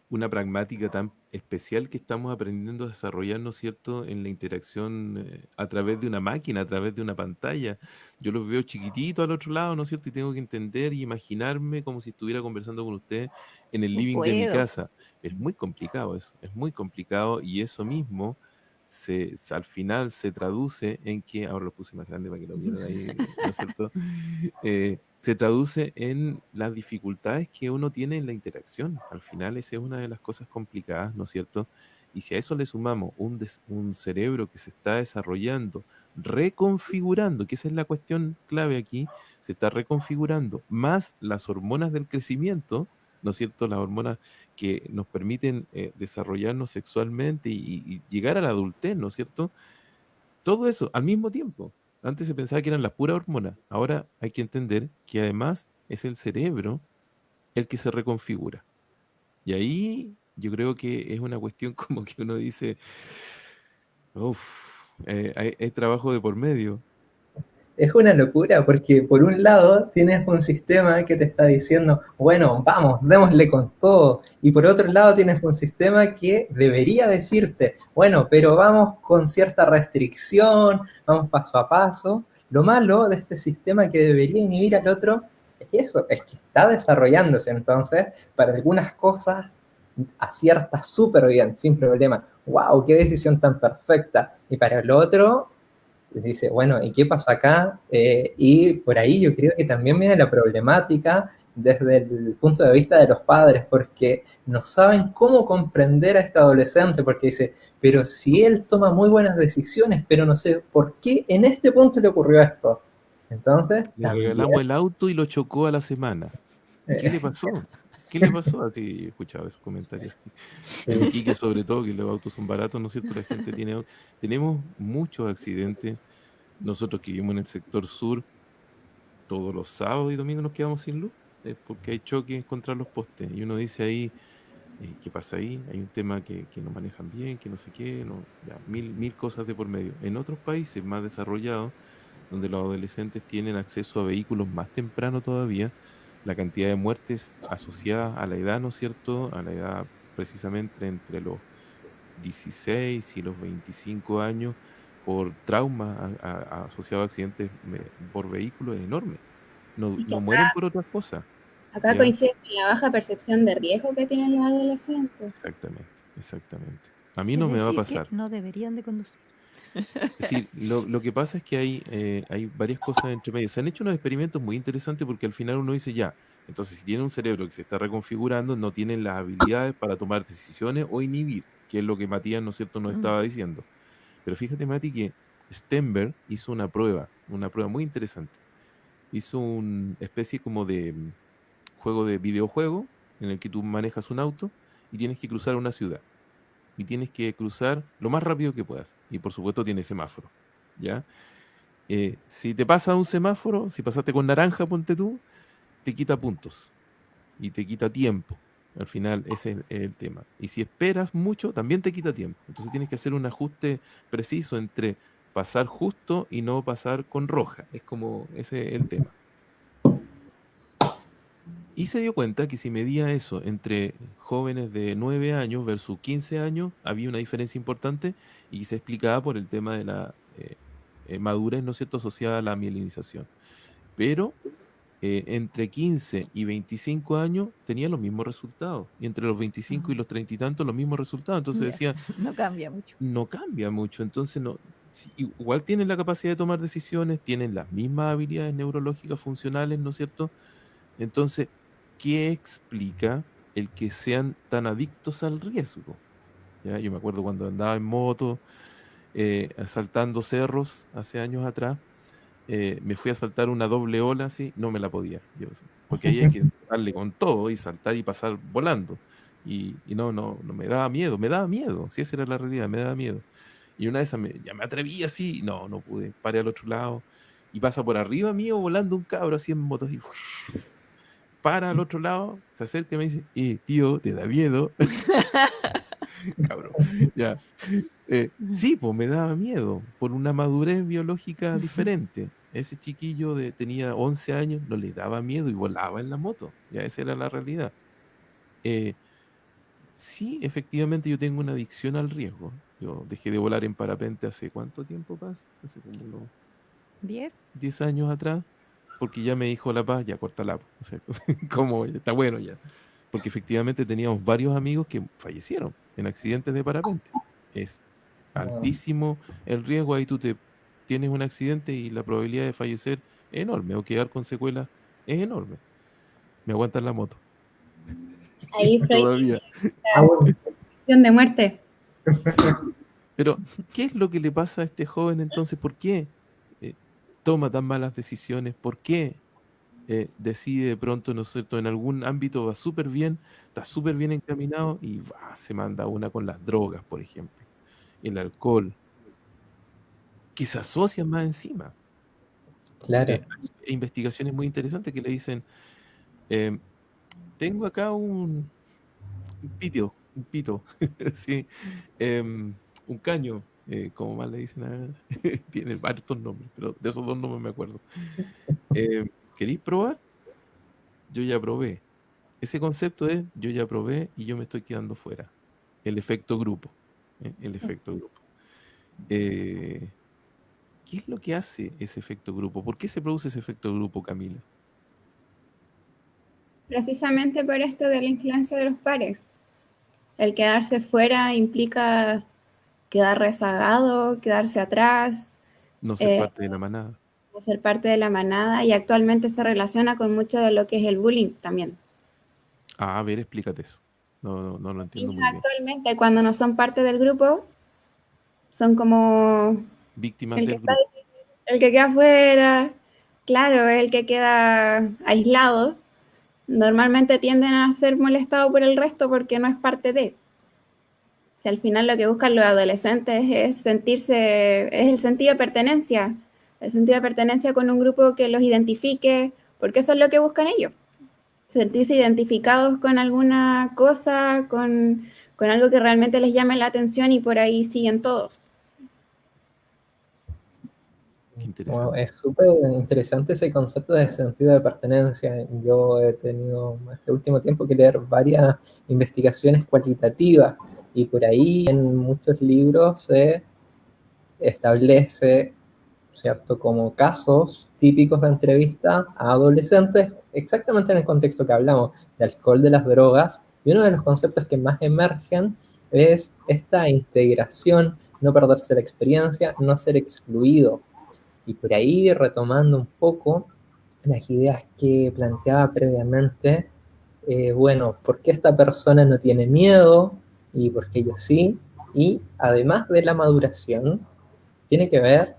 [SPEAKER 2] Una pragmática tan especial que estamos aprendiendo a desarrollar, ¿no es cierto?, en la interacción a través de una máquina, a través de una pantalla. Yo los veo chiquititos al otro lado, ¿no es cierto? Y tengo que entender y imaginarme como si estuviera conversando con usted en el
[SPEAKER 3] No
[SPEAKER 2] living de mi
[SPEAKER 3] puedo.
[SPEAKER 2] casa. Es muy complicado eso, es muy complicado y eso mismo al final se traduce en que, ahora lo puse más grande para que lo vieran ahí, ¿no es cierto? Se traduce en las dificultades que uno tiene en la interacción. Al final esa es una de las cosas complicadas, ¿no es cierto? Y si a eso le sumamos un cerebro que se está desarrollando, reconfigurando, que esa es la cuestión clave aquí, se está reconfigurando, más las hormonas del crecimiento, ¿no es cierto? Las hormonas que nos permiten desarrollarnos sexualmente y llegar a la adultez, ¿no es cierto? Todo eso al mismo tiempo. Antes se pensaba que eran las puras hormonas. Ahora hay que entender que además es el cerebro el que se reconfigura. Y ahí yo creo que es una cuestión como que uno dice, uff, hay trabajo de por medio.
[SPEAKER 4] Es una locura porque por un lado tienes un sistema que te está diciendo, bueno, vamos, démosle con todo. Y por otro lado tienes un sistema que debería decirte, bueno, pero vamos con cierta restricción, vamos paso a paso. Lo malo de este sistema que debería inhibir al otro es eso, es que está desarrollándose. Entonces, para algunas cosas acierta súper bien, sin problema. ¡Wow! ¡Qué decisión tan perfecta! Y para lo otro dice, bueno, ¿y qué pasa acá? Y por ahí yo creo que también viene la problemática desde el punto de vista de los padres, porque no saben cómo comprender a este adolescente, porque dice, pero si él toma muy buenas decisiones, pero no sé por qué en este punto le ocurrió esto. Entonces,
[SPEAKER 2] Le
[SPEAKER 4] también
[SPEAKER 2] regalamos el auto y lo chocó a la semana. ¿Qué le pasó? ¿Qué le pasó? Así he escuchado esos comentarios. En Iquique, sobre todo, que los autos son baratos, ¿no es cierto? La gente tiene. Tenemos muchos accidentes. Nosotros que vivimos en el sector sur, todos los sábados y domingos nos quedamos sin luz, porque hay choques contra los postes. Y uno dice ahí, ¿qué pasa ahí? Hay un tema que no manejan bien, que no sé qué, no, ya, mil cosas de por medio. En otros países más desarrollados, donde los adolescentes tienen acceso a vehículos más temprano todavía, la cantidad de muertes asociadas a la edad, ¿no es cierto? A la edad precisamente entre los 16 y los 25 años por trauma asociado a accidentes por vehículo es enorme. No,
[SPEAKER 1] Es que
[SPEAKER 2] no mueren por otras cosas,
[SPEAKER 1] acá
[SPEAKER 2] ¿ya?
[SPEAKER 1] coincide con la baja percepción de riesgo que tienen los adolescentes.
[SPEAKER 2] Exactamente, exactamente. A mí
[SPEAKER 3] Es
[SPEAKER 2] no me va a
[SPEAKER 3] decir, que
[SPEAKER 2] pasar.
[SPEAKER 3] no deberían de conducir.
[SPEAKER 2] Es decir, lo que pasa es que hay varias cosas entre medio. Se han hecho unos experimentos muy interesantes porque al final uno dice ya, entonces si tiene un cerebro que se está reconfigurando, no tienen las habilidades para tomar decisiones o inhibir, que es lo que Matías, ¿no es cierto?, nos
[SPEAKER 3] Mm.
[SPEAKER 2] estaba diciendo. Pero fíjate, Mati, que Stenberg hizo una prueba muy interesante. Hizo una especie como de juego de videojuego en el que tú manejas un auto y tienes que cruzar una ciudad. Y tienes que cruzar lo más rápido que puedas. Y por supuesto tiene semáforo, ¿ya? Si te pasa un semáforo, si pasaste con naranja, ponte tú, te quita puntos y te quita tiempo. Al final ese es el tema. Y si esperas mucho, también te quita tiempo. Entonces tienes que hacer un ajuste preciso entre pasar justo y no pasar con roja. Es como ese es el tema. Y se dio cuenta que si medía eso entre jóvenes de 9 años versus 15 años, había una diferencia importante y se explicaba por el tema de la madurez, ¿no es cierto?, asociada a la mielinización. Pero entre 15 y 25 años tenía los mismos resultados. Y entre los 25 y los 30 y tantos los mismos resultados. Entonces decía,
[SPEAKER 3] no cambia mucho.
[SPEAKER 2] no cambia mucho. Entonces, igual tienen la capacidad de tomar decisiones, tienen las mismas habilidades neurológicas funcionales, ¿no es cierto? Entonces, ¿qué explica el que sean tan adictos al riesgo? ¿Ya? Yo me acuerdo cuando andaba en moto, saltando cerros hace años atrás, me fui a saltar una doble ola así, no me la podía. Porque ahí hay que darle con todo y saltar y pasar volando. Y no me daba miedo, si esa era la realidad, me daba miedo. Y una de esas ya me atreví así, no pude, paré al otro lado y pasa por arriba mío volando un cabro así en moto así. Para al otro lado, se acerca y me dice, tío, ¿te da miedo? Cabrón, ya. Sí, pues me daba miedo, por una madurez biológica diferente. Ese chiquillo tenía 11 años, no le daba miedo y volaba en la moto. Ya esa era la realidad. Sí, efectivamente yo tengo una adicción al riesgo. Yo dejé de volar en parapente hace ¿cuánto tiempo pasa? Hace como unos 10 años atrás. Porque ya me dijo La Paz, ya córtala. O sea, como está bueno ya. Porque efectivamente teníamos varios amigos que fallecieron en accidentes de parapente. Es altísimo el riesgo, ahí tú tienes un accidente y la probabilidad de fallecer es enorme, o quedar con secuelas es enorme. Me aguantan la moto.
[SPEAKER 1] Ahí
[SPEAKER 2] Todavía.
[SPEAKER 1] de muerte.
[SPEAKER 2] Pero, ¿qué es lo que le pasa a este joven entonces? ¿Por qué toma tan malas decisiones? ¿Por qué decide de pronto, ¿no es cierto?, en algún ámbito va súper bien, está súper bien encaminado y se manda una con las drogas, por ejemplo, el alcohol, que se asocian más encima?
[SPEAKER 4] Claro.
[SPEAKER 2] Hay investigaciones muy interesantes que le dicen, tengo acá un pito, sí, un caño, como más le dicen, tiene varios nombres, pero de esos dos nombres me acuerdo. ¿Queréis probar? Yo ya probé. Ese concepto es, yo ya probé y yo me estoy quedando fuera. El efecto grupo. El efecto grupo. ¿Qué es lo que hace ese efecto grupo? ¿Por qué se produce ese efecto grupo, Camila?
[SPEAKER 1] Precisamente por esto de la influencia de los pares. El quedarse fuera implica quedar rezagado, quedarse atrás.
[SPEAKER 2] No ser parte de la manada.
[SPEAKER 1] No ser parte de la manada, y actualmente se relaciona con mucho de lo que es el bullying también.
[SPEAKER 2] A ver, explícate eso. No lo entiendo muy bien.
[SPEAKER 1] Actualmente, cuando no son parte del grupo, son como
[SPEAKER 2] víctimas del grupo.
[SPEAKER 1] El que queda afuera, claro, el que queda aislado. Normalmente tienden a ser molestados por el resto porque no es parte de. Si al final lo que buscan los adolescentes es es el sentido de pertenencia. El sentido de pertenencia con un grupo que los identifique, porque eso es lo que buscan ellos. Sentirse identificados con alguna cosa, con algo que realmente les llame la atención, y por ahí siguen todos.
[SPEAKER 2] Qué interesante.
[SPEAKER 4] Wow, es súper interesante ese concepto de sentido de pertenencia. Yo he tenido este último tiempo que leer varias investigaciones cualitativas y por ahí en muchos libros se establece, ¿cierto?, como casos típicos de entrevista a adolescentes, exactamente en el contexto que hablamos, de alcohol, de las drogas, y uno de los conceptos que más emergen es esta integración, no perderse la experiencia, no ser excluido. Y por ahí, retomando un poco las ideas que planteaba previamente, bueno, ¿por qué esta persona no tiene miedo? ¿Y por qué yo sí? Y además de la maduración, tiene que ver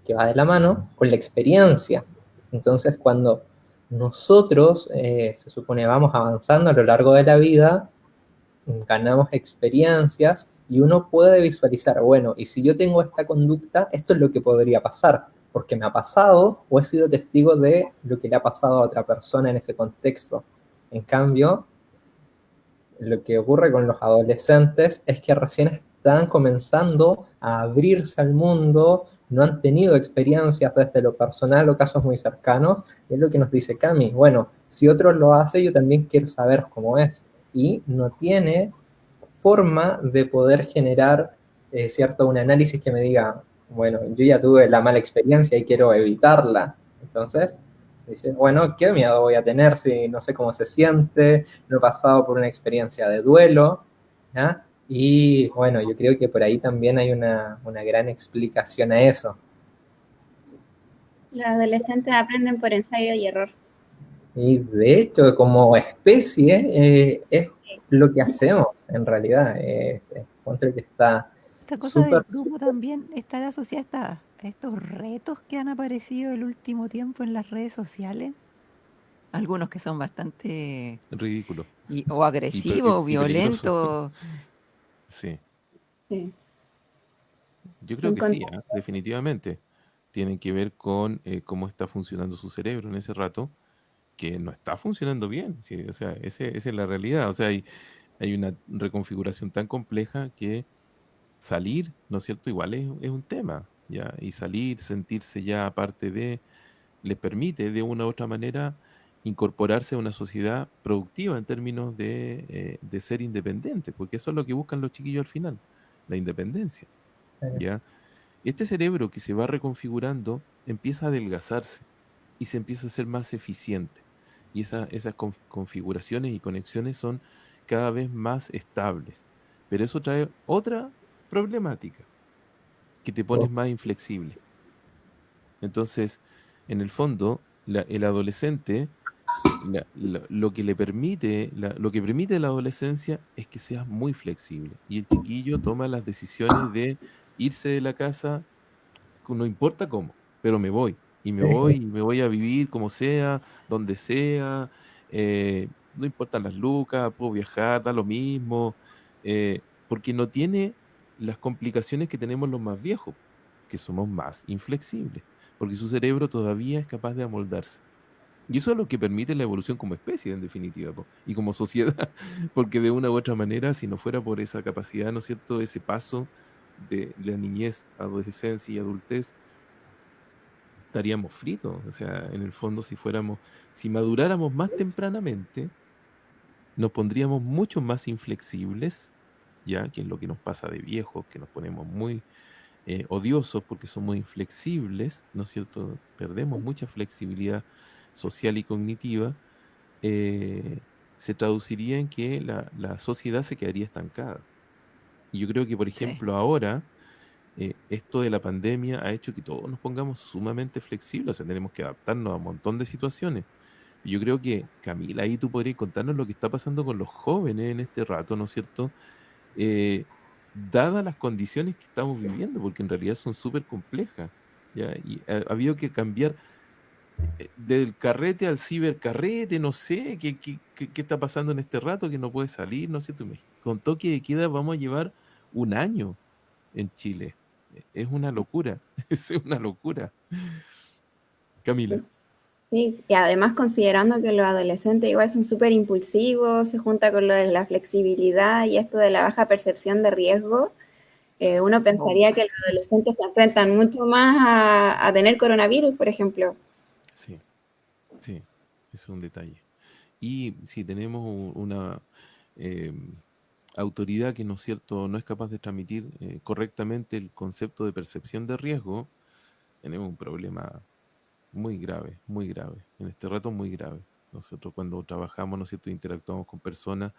[SPEAKER 4] que va de la mano con la experiencia. Entonces, cuando nosotros, se supone, vamos avanzando a lo largo de la vida, ganamos experiencias y uno puede visualizar, bueno, y si yo tengo esta conducta, esto es lo que podría pasar, porque me ha pasado o he sido testigo de lo que le ha pasado a otra persona en ese contexto. En cambio, lo que ocurre con los adolescentes es que recién están comenzando a abrirse al mundo, no han tenido experiencias desde lo personal o casos muy cercanos, y es lo que nos dice Cami, bueno, si otros lo hacen, yo también quiero saber cómo es, y no tiene forma de poder generar, cierto, un análisis que me diga, bueno, yo ya tuve la mala experiencia y quiero evitarla, entonces dice, bueno, ¿qué miedo voy a tener si no sé cómo se siente? No he pasado por una experiencia de duelo, ¿ya? Y bueno, yo creo que por ahí también hay una gran explicación a eso.
[SPEAKER 1] Los adolescentes aprenden por ensayo y error.
[SPEAKER 4] Y de hecho, como especie, es lo que hacemos en realidad. Encuentro que está
[SPEAKER 3] Esta cosa del
[SPEAKER 4] súper,
[SPEAKER 3] grupo también estará asociada a estos retos que han aparecido el último tiempo en las redes sociales. Algunos que son bastante
[SPEAKER 2] Ridículo
[SPEAKER 3] o agresivos,
[SPEAKER 2] y peligroso.
[SPEAKER 3] violentos.
[SPEAKER 2] Sí,
[SPEAKER 1] Sí.
[SPEAKER 2] yo creo
[SPEAKER 1] Son
[SPEAKER 2] que sí,
[SPEAKER 1] contentos.
[SPEAKER 2] definitivamente. Tienen que ver con cómo está funcionando su cerebro en ese rato, que no está funcionando bien. Sí, o sea, esa es la realidad. O sea, hay una reconfiguración tan compleja que salir, ¿no es cierto? Igual es un tema, ¿ya? Y salir, sentirse ya parte de, les permite de una u otra manera incorporarse a una sociedad productiva en términos de ser independiente, porque eso es lo que buscan los chiquillos al final, la independencia, ¿ya? Este cerebro que se va reconfigurando empieza a adelgazarse y se empieza a ser más eficiente. Y esas configuraciones y conexiones son cada vez más estables. Pero eso trae otra problemática, que te pones más inflexible. Entonces, en el fondo, el adolescente, lo que le permite, lo que permite la adolescencia es que seas muy flexible. Y el chiquillo toma las decisiones de irse de la casa, no importa cómo, pero me voy. Y me voy a vivir como sea, donde sea. No importan las lucas, puedo viajar, da lo mismo. Porque no tiene las complicaciones que tenemos los más viejos, que somos más inflexibles. Porque su cerebro todavía es capaz de amoldarse. Y eso es lo que permite la evolución como especie, en definitiva, po, y como sociedad, porque de una u otra manera, si no fuera por esa capacidad, ¿no es cierto?, ese paso de la niñez, adolescencia y adultez, estaríamos fritos. O sea, en el fondo, si maduráramos más tempranamente, nos pondríamos mucho más inflexibles, ya, que es lo que nos pasa de viejos, que nos ponemos muy odiosos porque somos inflexibles, ¿no es cierto? Perdemos mucha flexibilidad social y cognitiva. eh, Se traduciría en que la sociedad se quedaría estancada. Y yo creo que, por
[SPEAKER 3] Sí.
[SPEAKER 2] ejemplo, ahora esto de la pandemia ha hecho que todos nos pongamos sumamente flexibles, o sea, tenemos que adaptarnos a un montón de situaciones. Y yo creo que, Camila, ahí tú podrías contarnos lo que está pasando con los jóvenes en este rato, ¿no es cierto? Eh, Dadas las condiciones que estamos viviendo, porque en realidad son súper complejas, ¿ya? Y ha habido que cambiar del carrete al cibercarrete, no sé, qué está pasando en este rato que no puede salir, ¿no es cierto? Con toque de queda vamos a llevar un año en Chile. Es una locura, es una locura. Camila.
[SPEAKER 1] Sí, y además considerando que los adolescentes igual son súper impulsivos, se junta con lo de la flexibilidad y esto de la baja percepción de riesgo, uno
[SPEAKER 3] Oh,
[SPEAKER 1] pensaría que los adolescentes se enfrentan mucho más a tener coronavirus, por ejemplo.
[SPEAKER 2] Sí, sí, ese es un detalle. Y si tenemos una autoridad que, ¿no es cierto?, no es capaz de transmitir correctamente el concepto de percepción de riesgo, tenemos un problema muy grave, muy grave. En este rato muy grave. Nosotros cuando trabajamos, ¿no es cierto?, interactuamos con personas,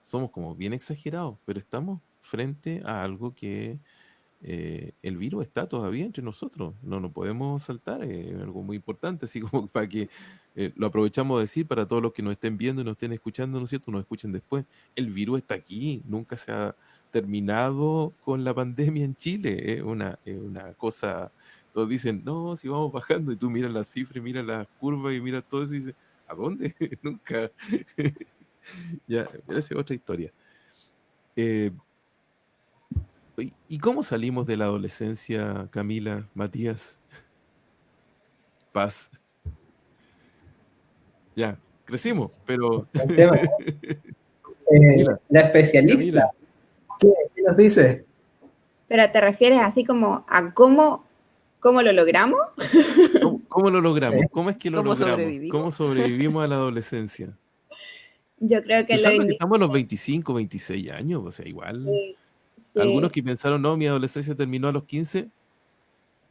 [SPEAKER 2] somos como bien exagerados, pero estamos frente a algo que el virus está todavía entre nosotros, no nos podemos saltar, es algo muy importante, así como para que lo aprovechamos de decir para todos los que nos estén viendo y nos estén escuchando, ¿no es cierto?, nos escuchen después. El virus está aquí, nunca se ha terminado con la pandemia en Chile, es una cosa, todos dicen, no, si vamos bajando, y tú miras las cifras, miras las curvas y miras todo eso y dices, ¿a dónde? Nunca. Ya, pero esa es otra historia. Eh, ¿Y cómo salimos de la adolescencia, Camila, Matías? Paz. Ya, crecimos, pero
[SPEAKER 4] El tema,
[SPEAKER 2] Camila,
[SPEAKER 4] la especialista,
[SPEAKER 2] Camila,
[SPEAKER 4] ¿qué nos dice?
[SPEAKER 1] Pero ¿te refieres así como a cómo lo logramos?
[SPEAKER 2] ¿cómo lo logramos? ¿Cómo es que lo
[SPEAKER 3] ¿Cómo
[SPEAKER 2] logramos?
[SPEAKER 3] sobrevivimos?
[SPEAKER 2] ¿Cómo sobrevivimos a la adolescencia?
[SPEAKER 1] Yo creo que
[SPEAKER 2] Pensando que estamos a los 25, 26 años, o sea, igual.
[SPEAKER 1] sí,
[SPEAKER 2] Algunos
[SPEAKER 1] sí.
[SPEAKER 2] que pensaron, no, mi adolescencia terminó a los 15.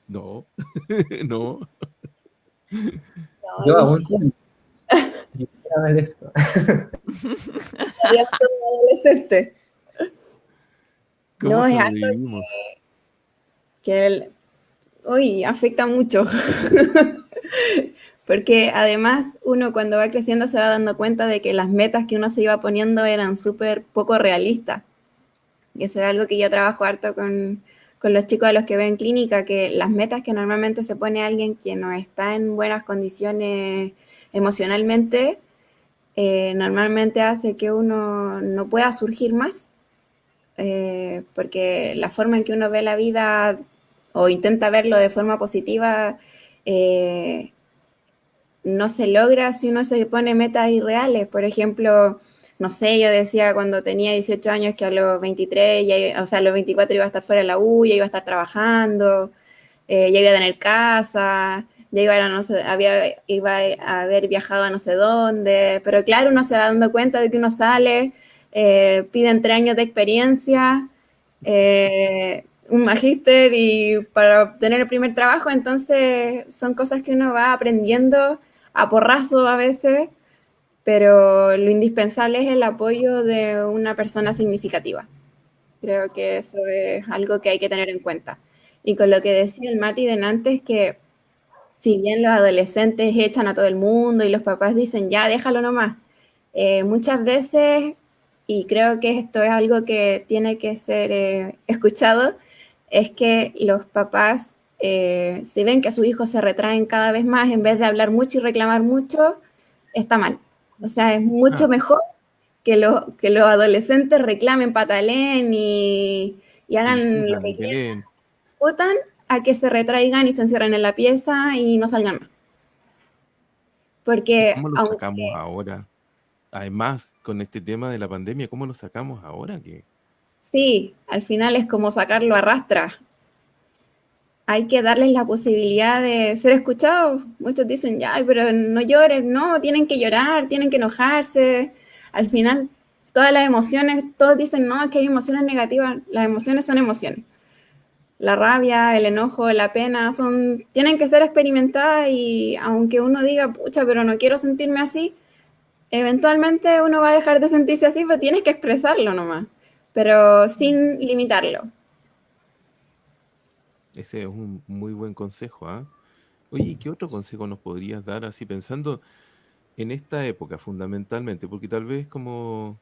[SPEAKER 2] No, no.
[SPEAKER 1] No,
[SPEAKER 4] Yo aún
[SPEAKER 1] dije,
[SPEAKER 4] yo quiero ver esto.
[SPEAKER 1] estaría todo adolescente.
[SPEAKER 2] ¿Cómo
[SPEAKER 1] No, es algo
[SPEAKER 2] sobrevivimos?
[SPEAKER 1] uy, afecta mucho. Porque además uno cuando va creciendo se va dando cuenta de que las metas que uno se iba poniendo eran súper poco realistas. Y eso es algo que yo trabajo harto con los chicos a los que veo en clínica, que las metas que normalmente se pone alguien que no está en buenas condiciones emocionalmente, normalmente hace que uno no pueda surgir más, porque la forma en que uno ve la vida o intenta verlo de forma positiva, eh, no se logra si uno se pone metas irreales. Por ejemplo, no sé, yo decía cuando tenía 18 años que a los 23, o sea, a los 24 iba a estar fuera de la U, ya iba a estar trabajando, ya iba a tener casa, ya iba a, no sé, iba a haber viajado a no sé dónde, pero claro, uno se va dando cuenta de que uno sale, piden 3 años de experiencia, un magíster y para obtener el primer trabajo, entonces son cosas que uno va aprendiendo a porrazo a veces, pero lo indispensable es el apoyo de una persona significativa. Creo que eso es algo que hay que tener en cuenta. Y con lo que decía el Mati antes, que si bien los adolescentes echan a todo el mundo y los papás dicen, ya, déjalo nomás, muchas veces, y creo que esto es algo que tiene que ser escuchado, es que los papás, si ven que a sus hijos se retraen cada vez más, en vez de hablar mucho y reclamar mucho, está mal. O sea, es mucho mejor que los adolescentes reclamen, pataleen y
[SPEAKER 2] Y
[SPEAKER 1] hagan lo
[SPEAKER 2] discutan y
[SPEAKER 1] que quieran,
[SPEAKER 2] peleen.
[SPEAKER 1] discutan, a que se retraigan y se encierren en la pieza y no salgan más.
[SPEAKER 2] ¿Y
[SPEAKER 1] Porque
[SPEAKER 2] cómo lo sacamos
[SPEAKER 1] aunque
[SPEAKER 2] ahora? Además, con este tema de la pandemia, ¿cómo lo sacamos ahora?
[SPEAKER 1] sí, al final es como sacarlo a rastras, hay que darles la posibilidad de ser escuchados. Muchos dicen, ya, pero no lloren, no, tienen que llorar, tienen que enojarse. Al final, todas las emociones, todos dicen, no, es que hay emociones negativas, las emociones son emociones. La rabia, el enojo, la pena, tienen que ser experimentadas y aunque uno diga, pucha, pero no quiero sentirme así, eventualmente uno va a dejar de sentirse así, pero tienes que expresarlo nomás, pero sin limitarlo.
[SPEAKER 2] Ese es un muy buen consejo, ¿ah? Oye, ¿y qué otro consejo nos podrías dar así pensando en esta época fundamentalmente? Porque tal vez como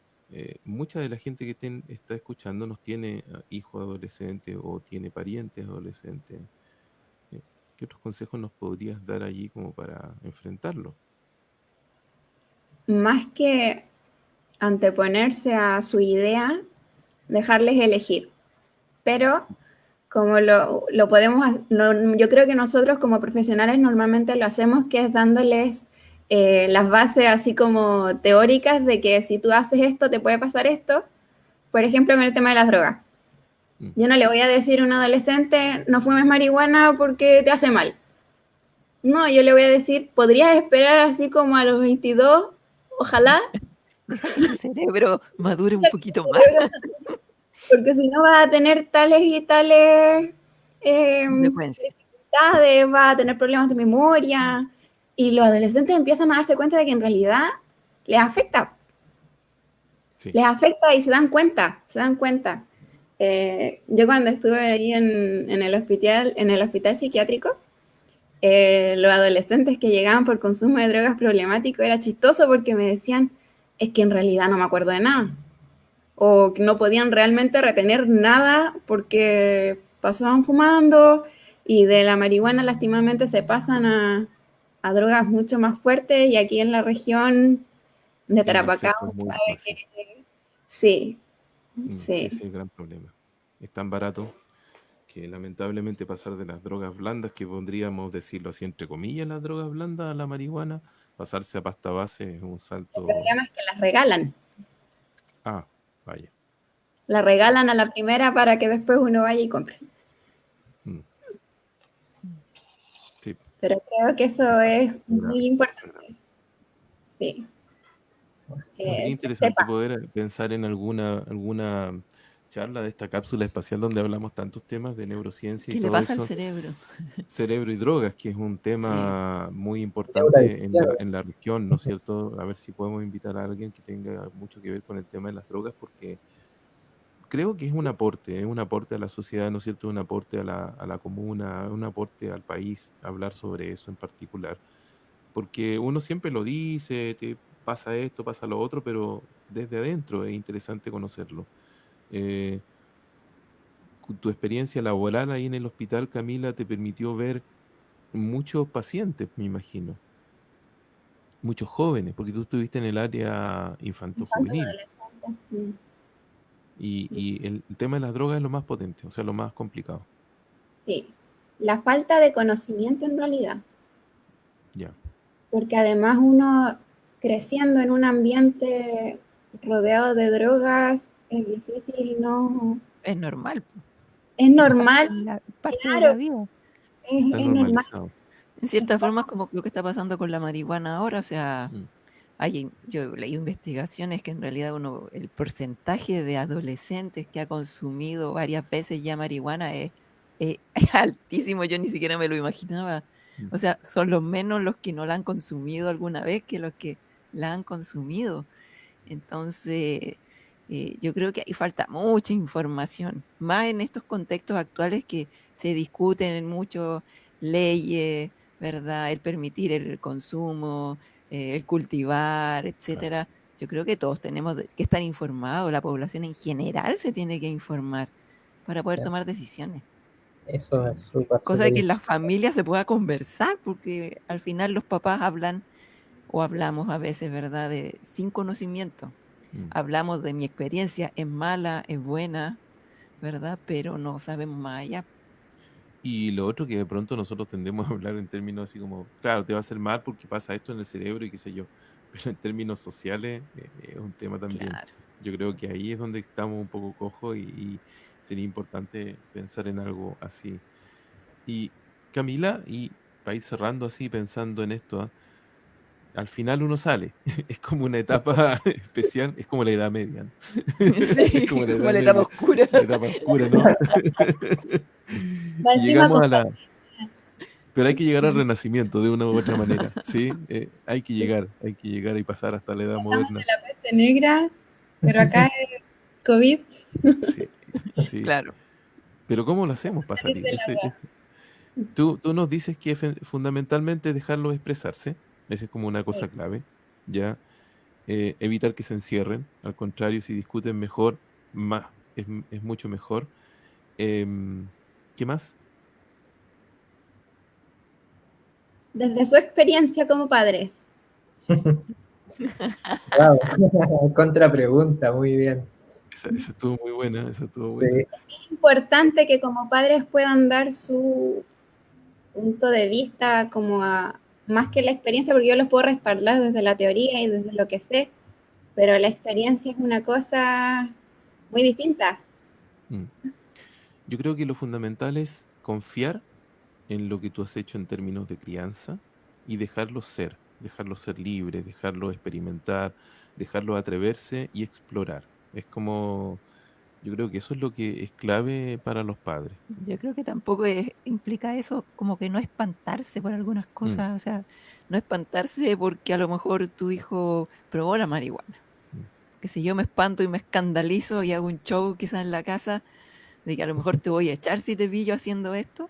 [SPEAKER 2] mucha de la gente que está escuchando nos tiene hijos adolescentes o tiene parientes adolescentes. Eh, ¿Qué otros consejos nos podrías dar allí como para enfrentarlo?
[SPEAKER 1] Más que anteponerse a su idea, dejarles elegir. Pero como lo podemos, yo creo que nosotros como profesionales normalmente lo hacemos, que es dándoles las bases así como teóricas de que si tú haces esto, te puede pasar esto. Por ejemplo, con el tema de las drogas.
[SPEAKER 2] Mm.
[SPEAKER 1] Yo no le voy a decir a un adolescente, no fumes marihuana porque te hace mal. No, yo le voy a decir, podrías esperar así como a los 22, ojalá,
[SPEAKER 3] Deja que tu cerebro madure un poquito más.
[SPEAKER 1] porque si no vas a tener tales y tales
[SPEAKER 3] Consecuencias.
[SPEAKER 1] dificultades, vas a tener problemas de memoria, y los adolescentes empiezan a darse cuenta de que en realidad les afecta,
[SPEAKER 2] Sí.
[SPEAKER 1] y se dan cuenta, yo cuando estuve ahí en el hospital psiquiátrico, los adolescentes que llegaban por consumo de drogas problemático era chistoso porque me decían, es que en realidad no me acuerdo de nada, o que no podían realmente retener nada porque pasaban fumando, y de la marihuana lastimamente se pasan a drogas mucho más fuertes, y aquí en la región de
[SPEAKER 2] El
[SPEAKER 1] Tarapacá,
[SPEAKER 2] acceso es muy fácil.
[SPEAKER 1] sí,
[SPEAKER 2] Ese
[SPEAKER 1] sí,
[SPEAKER 2] es el gran problema. Es tan barato porque lamentablemente pasar de las drogas blandas, que podríamos decirlo así entre comillas, las drogas blandas a la marihuana, pasarse a pasta base es un
[SPEAKER 1] El
[SPEAKER 2] salto.
[SPEAKER 1] problema es que las regalan.
[SPEAKER 2] Ah, vaya.
[SPEAKER 1] La regalan a la primera para que después uno vaya y compre.
[SPEAKER 2] Mm, sí,
[SPEAKER 1] Pero creo que eso es muy
[SPEAKER 2] grave,
[SPEAKER 1] importante. Sí.
[SPEAKER 2] sería
[SPEAKER 1] Se
[SPEAKER 2] interesante
[SPEAKER 1] sepa.
[SPEAKER 2] poder pensar en alguna charla de esta cápsula espacial donde hablamos tantos temas de neurociencia y
[SPEAKER 3] ¿Qué le
[SPEAKER 2] todo
[SPEAKER 3] pasa al
[SPEAKER 2] eso,
[SPEAKER 3] cerebro?
[SPEAKER 2] cerebro y drogas, que es un
[SPEAKER 3] Sí,
[SPEAKER 2] tema muy
[SPEAKER 4] Tiene una
[SPEAKER 2] importante en
[SPEAKER 4] adicción.
[SPEAKER 2] en la región, ¿no es cierto? A ver si podemos invitar a alguien que tenga mucho que ver con el tema de las drogas, porque creo que es un aporte a la sociedad, ¿no es cierto? Un aporte a a la comuna, un aporte al país, hablar sobre eso en particular. Porque uno siempre lo dice, te pasa esto, pasa lo otro, pero desde adentro es interesante conocerlo. Eh, Tu experiencia laboral ahí en el hospital, Camila, te permitió ver muchos pacientes, me imagino, muchos jóvenes, porque tú estuviste en el área
[SPEAKER 1] Infantes y
[SPEAKER 2] infanto-juvenil
[SPEAKER 1] adolescentes. Mm.
[SPEAKER 2] y el tema de las drogas es lo más potente, o sea, lo más complicado.
[SPEAKER 1] Sí. La falta de conocimiento en realidad.
[SPEAKER 2] Ya,
[SPEAKER 1] Porque además uno creciendo en un ambiente rodeado de drogas, es difícil, no.
[SPEAKER 3] es normal, po.
[SPEAKER 1] Es normal,
[SPEAKER 3] Parte de la
[SPEAKER 1] claro,
[SPEAKER 3] vida.
[SPEAKER 2] está
[SPEAKER 1] es normal.
[SPEAKER 2] normalizado.
[SPEAKER 3] En cierta forma es como lo que está pasando con la marihuana ahora, o sea,
[SPEAKER 2] Mm,
[SPEAKER 3] yo leí investigaciones que en realidad el porcentaje de adolescentes que ha consumido varias veces ya marihuana es altísimo, yo ni siquiera me lo imaginaba.
[SPEAKER 2] mm.
[SPEAKER 3] O sea, son los menos los que no la han consumido alguna vez que los que la han consumido. Entonces, yo creo que ahí falta mucha información, más en estos contextos actuales que se discuten mucho leyes, ¿verdad? El permitir el consumo, el cultivar,
[SPEAKER 2] Claro.
[SPEAKER 3] etcétera. Yo creo que todos tenemos que estar informados, la población en general se tiene que informar para poder tomar decisiones.
[SPEAKER 4] Eso
[SPEAKER 2] Sí.
[SPEAKER 4] es súper,
[SPEAKER 3] Cosa de
[SPEAKER 4] súper
[SPEAKER 3] que en la familia se pueda conversar, porque al final los papás hablan o hablamos a veces, ¿verdad?, sin conocimiento.
[SPEAKER 2] Mm.
[SPEAKER 3] Hablamos de mi experiencia, es mala, es buena, ¿verdad? Pero no sabemos más allá.
[SPEAKER 2] Y lo otro que de pronto nosotros tendemos a hablar en términos así como, claro, te va a hacer mal porque pasa esto en el cerebro y qué sé yo, pero en términos sociales es un tema también.
[SPEAKER 3] Claro.
[SPEAKER 2] Yo creo que ahí es donde estamos un poco cojos y sería importante pensar en algo así. Y Camila, y para ir cerrando así, pensando en esto, ¿ah? Al final uno sale, es como una etapa especial, es como la Edad Media, ¿no? Es
[SPEAKER 3] Sí,
[SPEAKER 2] como la
[SPEAKER 3] como
[SPEAKER 2] Edad
[SPEAKER 3] la etapa
[SPEAKER 2] Media,
[SPEAKER 3] oscura.
[SPEAKER 2] la etapa oscura, ¿no?
[SPEAKER 1] Va
[SPEAKER 2] Y
[SPEAKER 1] encima
[SPEAKER 2] llegamos
[SPEAKER 1] con
[SPEAKER 2] a pero hay que llegar al renacimiento de una u otra manera, ¿sí? Hay que llegar y pasar hasta la edad
[SPEAKER 1] pasamos de
[SPEAKER 2] moderna.
[SPEAKER 1] la peste negra, pero acá es COVID,
[SPEAKER 2] Sí, sí.
[SPEAKER 3] Claro.
[SPEAKER 2] Pero ¿cómo lo hacemos para
[SPEAKER 1] salir
[SPEAKER 2] salir?
[SPEAKER 1] de la web.
[SPEAKER 2] Tú nos dices que fundamentalmente dejarlos expresarse, esa es como una cosa
[SPEAKER 1] Sí.
[SPEAKER 2] clave, ¿ya? Evitar que se encierren, al contrario, si discuten mejor, más, es mucho mejor. Em, ¿Qué más?
[SPEAKER 1] Desde su experiencia como padres.
[SPEAKER 4] Wow. Contrapregunta, muy bien.
[SPEAKER 2] Esa estuvo muy buena, esa estuvo
[SPEAKER 4] Sí,
[SPEAKER 2] buena.
[SPEAKER 1] Es importante que como padres puedan dar su punto de vista como más que la experiencia, porque yo los puedo respaldar desde la teoría y desde lo que sé, pero la experiencia es una cosa muy distinta.
[SPEAKER 2] Mm. Yo creo que lo fundamental es confiar en lo que tú has hecho en términos de crianza y dejarlos ser libres, dejarlos experimentar, dejarlos atreverse y explorar. Es como, yo creo que eso es lo que es clave para los padres.
[SPEAKER 3] Yo creo que tampoco implica eso como que no espantarse por algunas
[SPEAKER 2] Mm,
[SPEAKER 3] cosas, o sea, no espantarse porque a lo mejor tu hijo probó la marihuana.
[SPEAKER 2] mm.
[SPEAKER 3] Que si yo me espanto y me escandalizo y hago un show quizás en la casa de que a lo mejor te voy a echar si te pillo haciendo esto,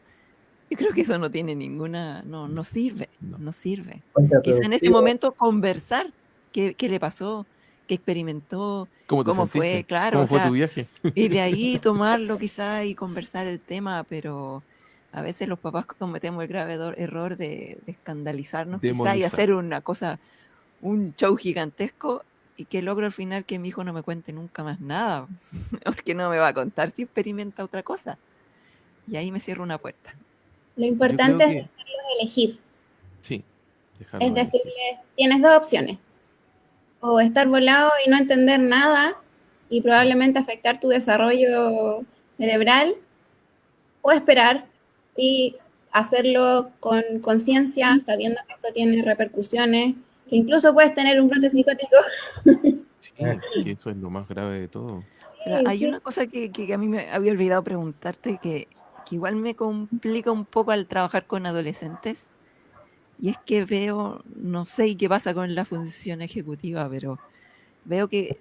[SPEAKER 3] yo creo que eso no tiene ninguna, no sirve,
[SPEAKER 2] No.
[SPEAKER 3] no sirve. Quizá en ese
[SPEAKER 4] contraproductivo.
[SPEAKER 3] momento conversar qué le pasó, qué experimentó,
[SPEAKER 2] ¿Cómo te
[SPEAKER 3] cómo fue,
[SPEAKER 2] sentiste?
[SPEAKER 3] claro, o
[SPEAKER 2] ¿Cómo fue tu
[SPEAKER 3] sea,
[SPEAKER 2] viaje?
[SPEAKER 3] y de ahí tomarlo quizá y conversar el tema, pero a veces los papás cometemos el grave error de escandalizarnos quizá y
[SPEAKER 2] Demonizar.
[SPEAKER 3] hacer una cosa, un show gigantesco y que logro al final que mi hijo no me cuente nunca más nada, porque no me va a contar si experimenta otra cosa. y ahí me cierro una puerta.
[SPEAKER 1] Lo
[SPEAKER 2] Yo
[SPEAKER 1] importante
[SPEAKER 2] creo
[SPEAKER 1] es
[SPEAKER 2] que
[SPEAKER 1] dejarlos elegir.
[SPEAKER 2] sí,
[SPEAKER 1] Es
[SPEAKER 2] dejarlo elegir.
[SPEAKER 1] decirles, tienes dos opciones. O estar volado y no entender nada y probablemente afectar tu desarrollo cerebral, o esperar y hacerlo con conciencia, sabiendo que esto tiene repercusiones, que incluso puedes tener un brote psicótico.
[SPEAKER 2] Sí, que eso es lo más grave de todo.
[SPEAKER 3] Pero
[SPEAKER 1] Sí,
[SPEAKER 3] hay
[SPEAKER 1] sí.
[SPEAKER 3] una cosa que a mí me había olvidado preguntarte que igual me complica un poco al trabajar con adolescentes. Y es que veo, no sé qué pasa con la función ejecutiva, pero veo que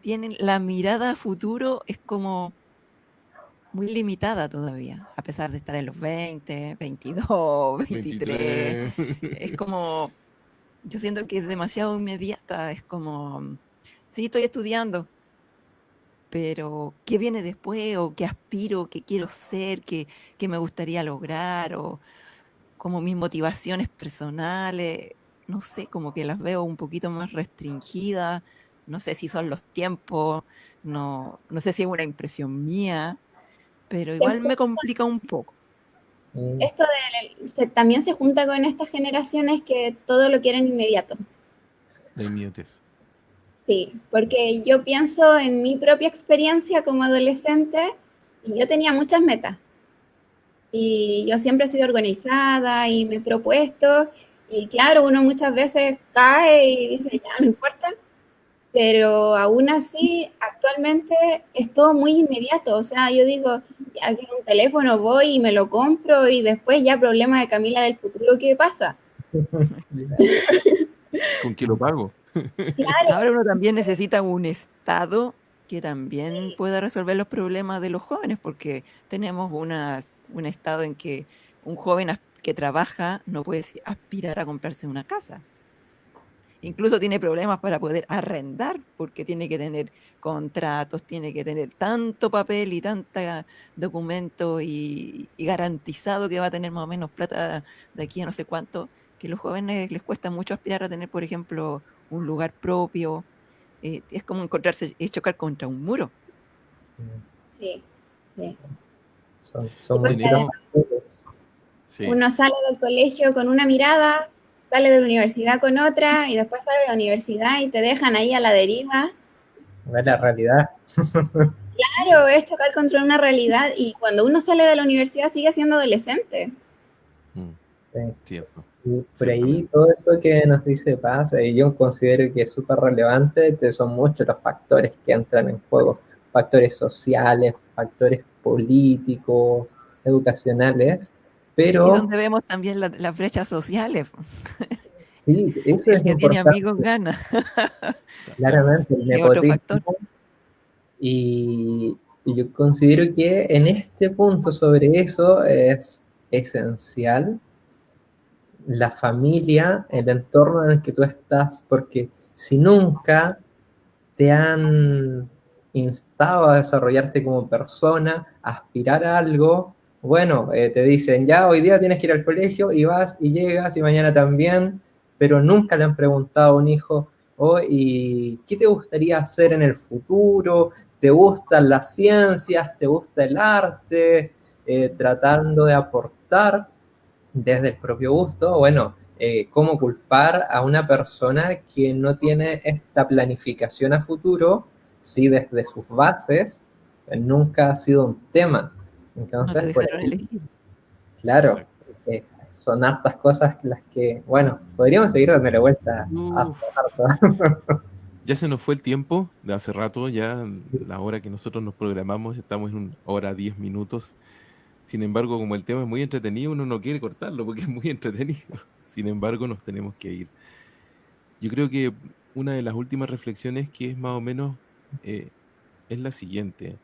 [SPEAKER 3] tienen la mirada a futuro es como muy limitada todavía, a pesar de estar en los 20, 22, 23.
[SPEAKER 2] 23.
[SPEAKER 3] Es como, yo siento que es demasiado inmediata, es como, sí, estoy estudiando, pero ¿qué viene después? ¿O qué aspiro? ¿Qué quiero ser? ¿Qué me gustaría lograr? ¿O como mis motivaciones personales? No sé, como que las veo un poquito más restringidas. No sé si son los tiempos, no sé si es una impresión mía, pero igual me complica un poco.
[SPEAKER 1] Esto también se junta con estas generaciones que todo lo quieren inmediato.
[SPEAKER 2] La inmediatez.
[SPEAKER 1] Sí, porque yo pienso en mi propia experiencia como adolescente y yo tenía muchas metas. Y yo siempre he sido organizada y me he propuesto. Y claro, uno muchas veces cae y dice, ya, no importa. Pero aún así, actualmente es todo muy inmediato. O sea, yo digo, ya que en un teléfono voy y me lo compro y después ya problema de Camila del futuro, ¿qué pasa?
[SPEAKER 2] ¿Con qué lo pago?
[SPEAKER 1] Claro,
[SPEAKER 3] Ahora uno también necesita un Estado que también pueda resolver los problemas de los jóvenes, porque tenemos un Estado en que un joven que trabaja no puede aspirar a comprarse una casa. Incluso tiene problemas para poder arrendar, porque tiene que tener contratos, tiene que tener tanto papel y tanta documento y garantizado que va a tener más o menos plata de aquí a no sé cuánto, que a los jóvenes les cuesta mucho aspirar a tener, por ejemplo, un lugar propio. Es como es chocar contra un muro.
[SPEAKER 1] sí, sí.
[SPEAKER 4] Son muy
[SPEAKER 2] Tenemos,
[SPEAKER 4] trabajadores.
[SPEAKER 2] sí,
[SPEAKER 1] Uno sale del colegio con una mirada, sale de la universidad con otra y después sale de la universidad y te dejan ahí a la deriva.
[SPEAKER 4] No es la realidad.
[SPEAKER 1] Claro, es chocar contra una realidad y cuando uno sale de la universidad sigue siendo adolescente.
[SPEAKER 4] Sí.
[SPEAKER 2] cierto,
[SPEAKER 4] Y por ahí
[SPEAKER 2] ciertamente.
[SPEAKER 4] todo eso que nos dice Paz, yo considero que es súper relevante, son muchos los factores que entran en juego, factores sociales, factores políticos, educacionales,
[SPEAKER 3] Y
[SPEAKER 4] pero
[SPEAKER 3] donde vemos también las brechas sociales.
[SPEAKER 4] sí, eso
[SPEAKER 3] El
[SPEAKER 4] es
[SPEAKER 3] que tiene amigos
[SPEAKER 4] importante,
[SPEAKER 3] gana.
[SPEAKER 4] claramente, el
[SPEAKER 3] Es otro factor.
[SPEAKER 4] nepotismo, y yo considero que en este punto sobre eso es esencial la familia, el entorno en el que tú estás, porque si nunca te han instado a desarrollarte como persona, a aspirar a algo, bueno, te dicen, ya hoy día tienes que ir al colegio y vas y llegas y mañana también, pero nunca le han preguntado a un hijo, oh, ¿y qué te gustaría hacer en el futuro? ¿Te gustan las ciencias? ¿Te gusta el arte? Tratando de aportar desde el propio gusto, bueno, cómo culpar a una persona que no tiene esta planificación a futuro, si desde sus bases nunca ha sido un tema.
[SPEAKER 3] No te
[SPEAKER 4] Entonces, por
[SPEAKER 3] dejaron
[SPEAKER 4] ahí,
[SPEAKER 3] elegir.
[SPEAKER 4] claro,
[SPEAKER 2] Exacto.
[SPEAKER 4] son hartas cosas las que, bueno, podríamos seguir dándole vuelta
[SPEAKER 2] Uf,
[SPEAKER 4] harto.
[SPEAKER 2] ya se nos fue el tiempo, de hace rato, ya la hora que nosotros nos programamos, estamos en 1 hora 10 minutos. Sin embargo, como el tema es muy entretenido, uno no quiere cortarlo porque es muy entretenido. Sin embargo, nos tenemos que ir. Yo creo que una de las últimas reflexiones que es más o menos eh, es la siguiente.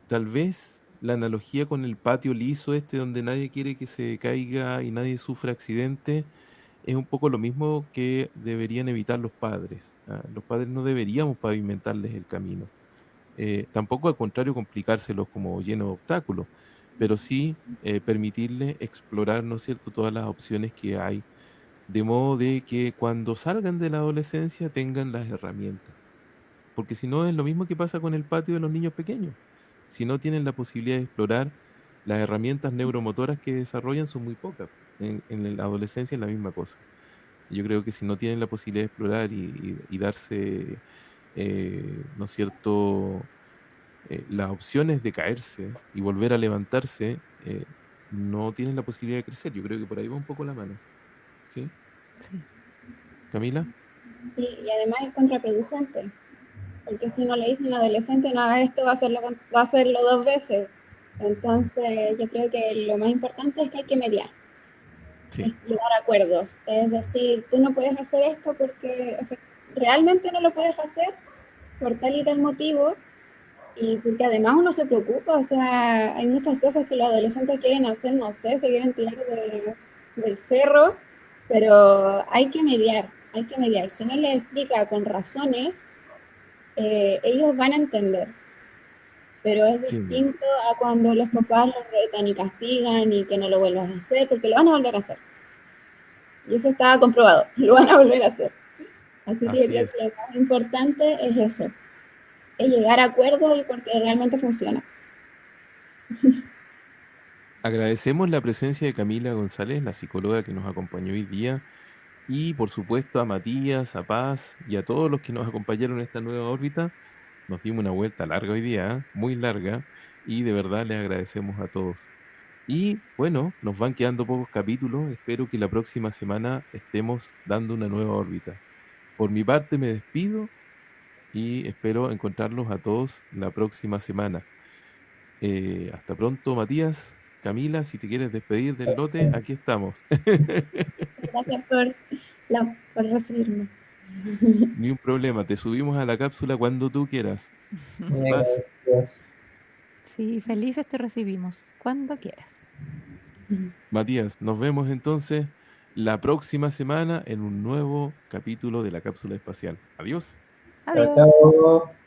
[SPEAKER 2] Tal vez la analogía con el patio liso este donde nadie quiere que se caiga y nadie sufra accidente es un poco lo mismo que deberían evitar los padres. Los padres no deberíamos pavimentarles el camino. Tampoco al contrario complicárselos como lleno de obstáculos, pero sí permitirles explorar, ¿no es cierto?, todas las opciones que hay, de modo de que cuando salgan de la adolescencia tengan las herramientas. Porque si no es lo mismo que pasa con el patio de los niños pequeños. Si no tienen la posibilidad de explorar, las herramientas neuromotoras que desarrollan son muy pocas. En la adolescencia es la misma cosa. Y yo creo que si no tienen la posibilidad de explorar y darse, ¿no es cierto?, las opciones de caerse y volver a levantarse, no tienen la posibilidad de crecer. Yo creo que por ahí va un poco la mano. ¿Sí?
[SPEAKER 3] Sí.
[SPEAKER 2] ¿Camila?
[SPEAKER 1] Sí, y además es contraproducente, porque si uno le dice a un adolescente no haga esto, va a hacerlo 2 veces. Entonces, yo creo que lo más importante es que hay que mediar,
[SPEAKER 2] Sí.
[SPEAKER 1] es llegar a acuerdos. Es decir, tú no puedes hacer esto porque realmente no lo puedes hacer por tal y tal motivo, y porque además uno se preocupa, o sea, hay muchas cosas que los adolescentes quieren hacer, no sé, se quieren tirar del cerro, pero hay que mediar, hay que mediar. Si uno les explica con razones, ellos van a entender, pero es
[SPEAKER 2] Entiendo.
[SPEAKER 1] distinto a cuando los papás los retan y castigan y que no lo vuelvas a hacer, porque lo van a volver a hacer. Y eso está comprobado, lo van a volver a hacer. Así que yo
[SPEAKER 2] Así
[SPEAKER 1] creo
[SPEAKER 2] es.
[SPEAKER 1] que lo más importante es eso, es llegar a acuerdos y porque realmente funciona.
[SPEAKER 2] Agradecemos la presencia de Camila González, la psicóloga que nos acompañó hoy día, y por supuesto a Matías, a Paz y a todos los que nos acompañaron en esta nueva órbita. Nos dimos una vuelta larga hoy día, ¿eh? Muy larga, y de verdad les agradecemos a todos. Y bueno, nos van quedando pocos capítulos. Espero que la próxima semana estemos dando una nueva órbita. Por mi parte me despido y espero encontrarlos a todos la próxima semana. Hasta pronto, Matías. Camila, si te quieres despedir del lote, aquí estamos.
[SPEAKER 1] Gracias por recibirme.
[SPEAKER 2] Ni un problema, te subimos a la cápsula cuando tú quieras.
[SPEAKER 4] Muy
[SPEAKER 2] Paz,
[SPEAKER 4] agradecidos.
[SPEAKER 3] Sí, felices te recibimos cuando quieras.
[SPEAKER 2] Matías, nos vemos entonces la próxima semana en un nuevo capítulo de la cápsula espacial. Adiós.
[SPEAKER 4] Chao,
[SPEAKER 3] Adiós.
[SPEAKER 4] chao.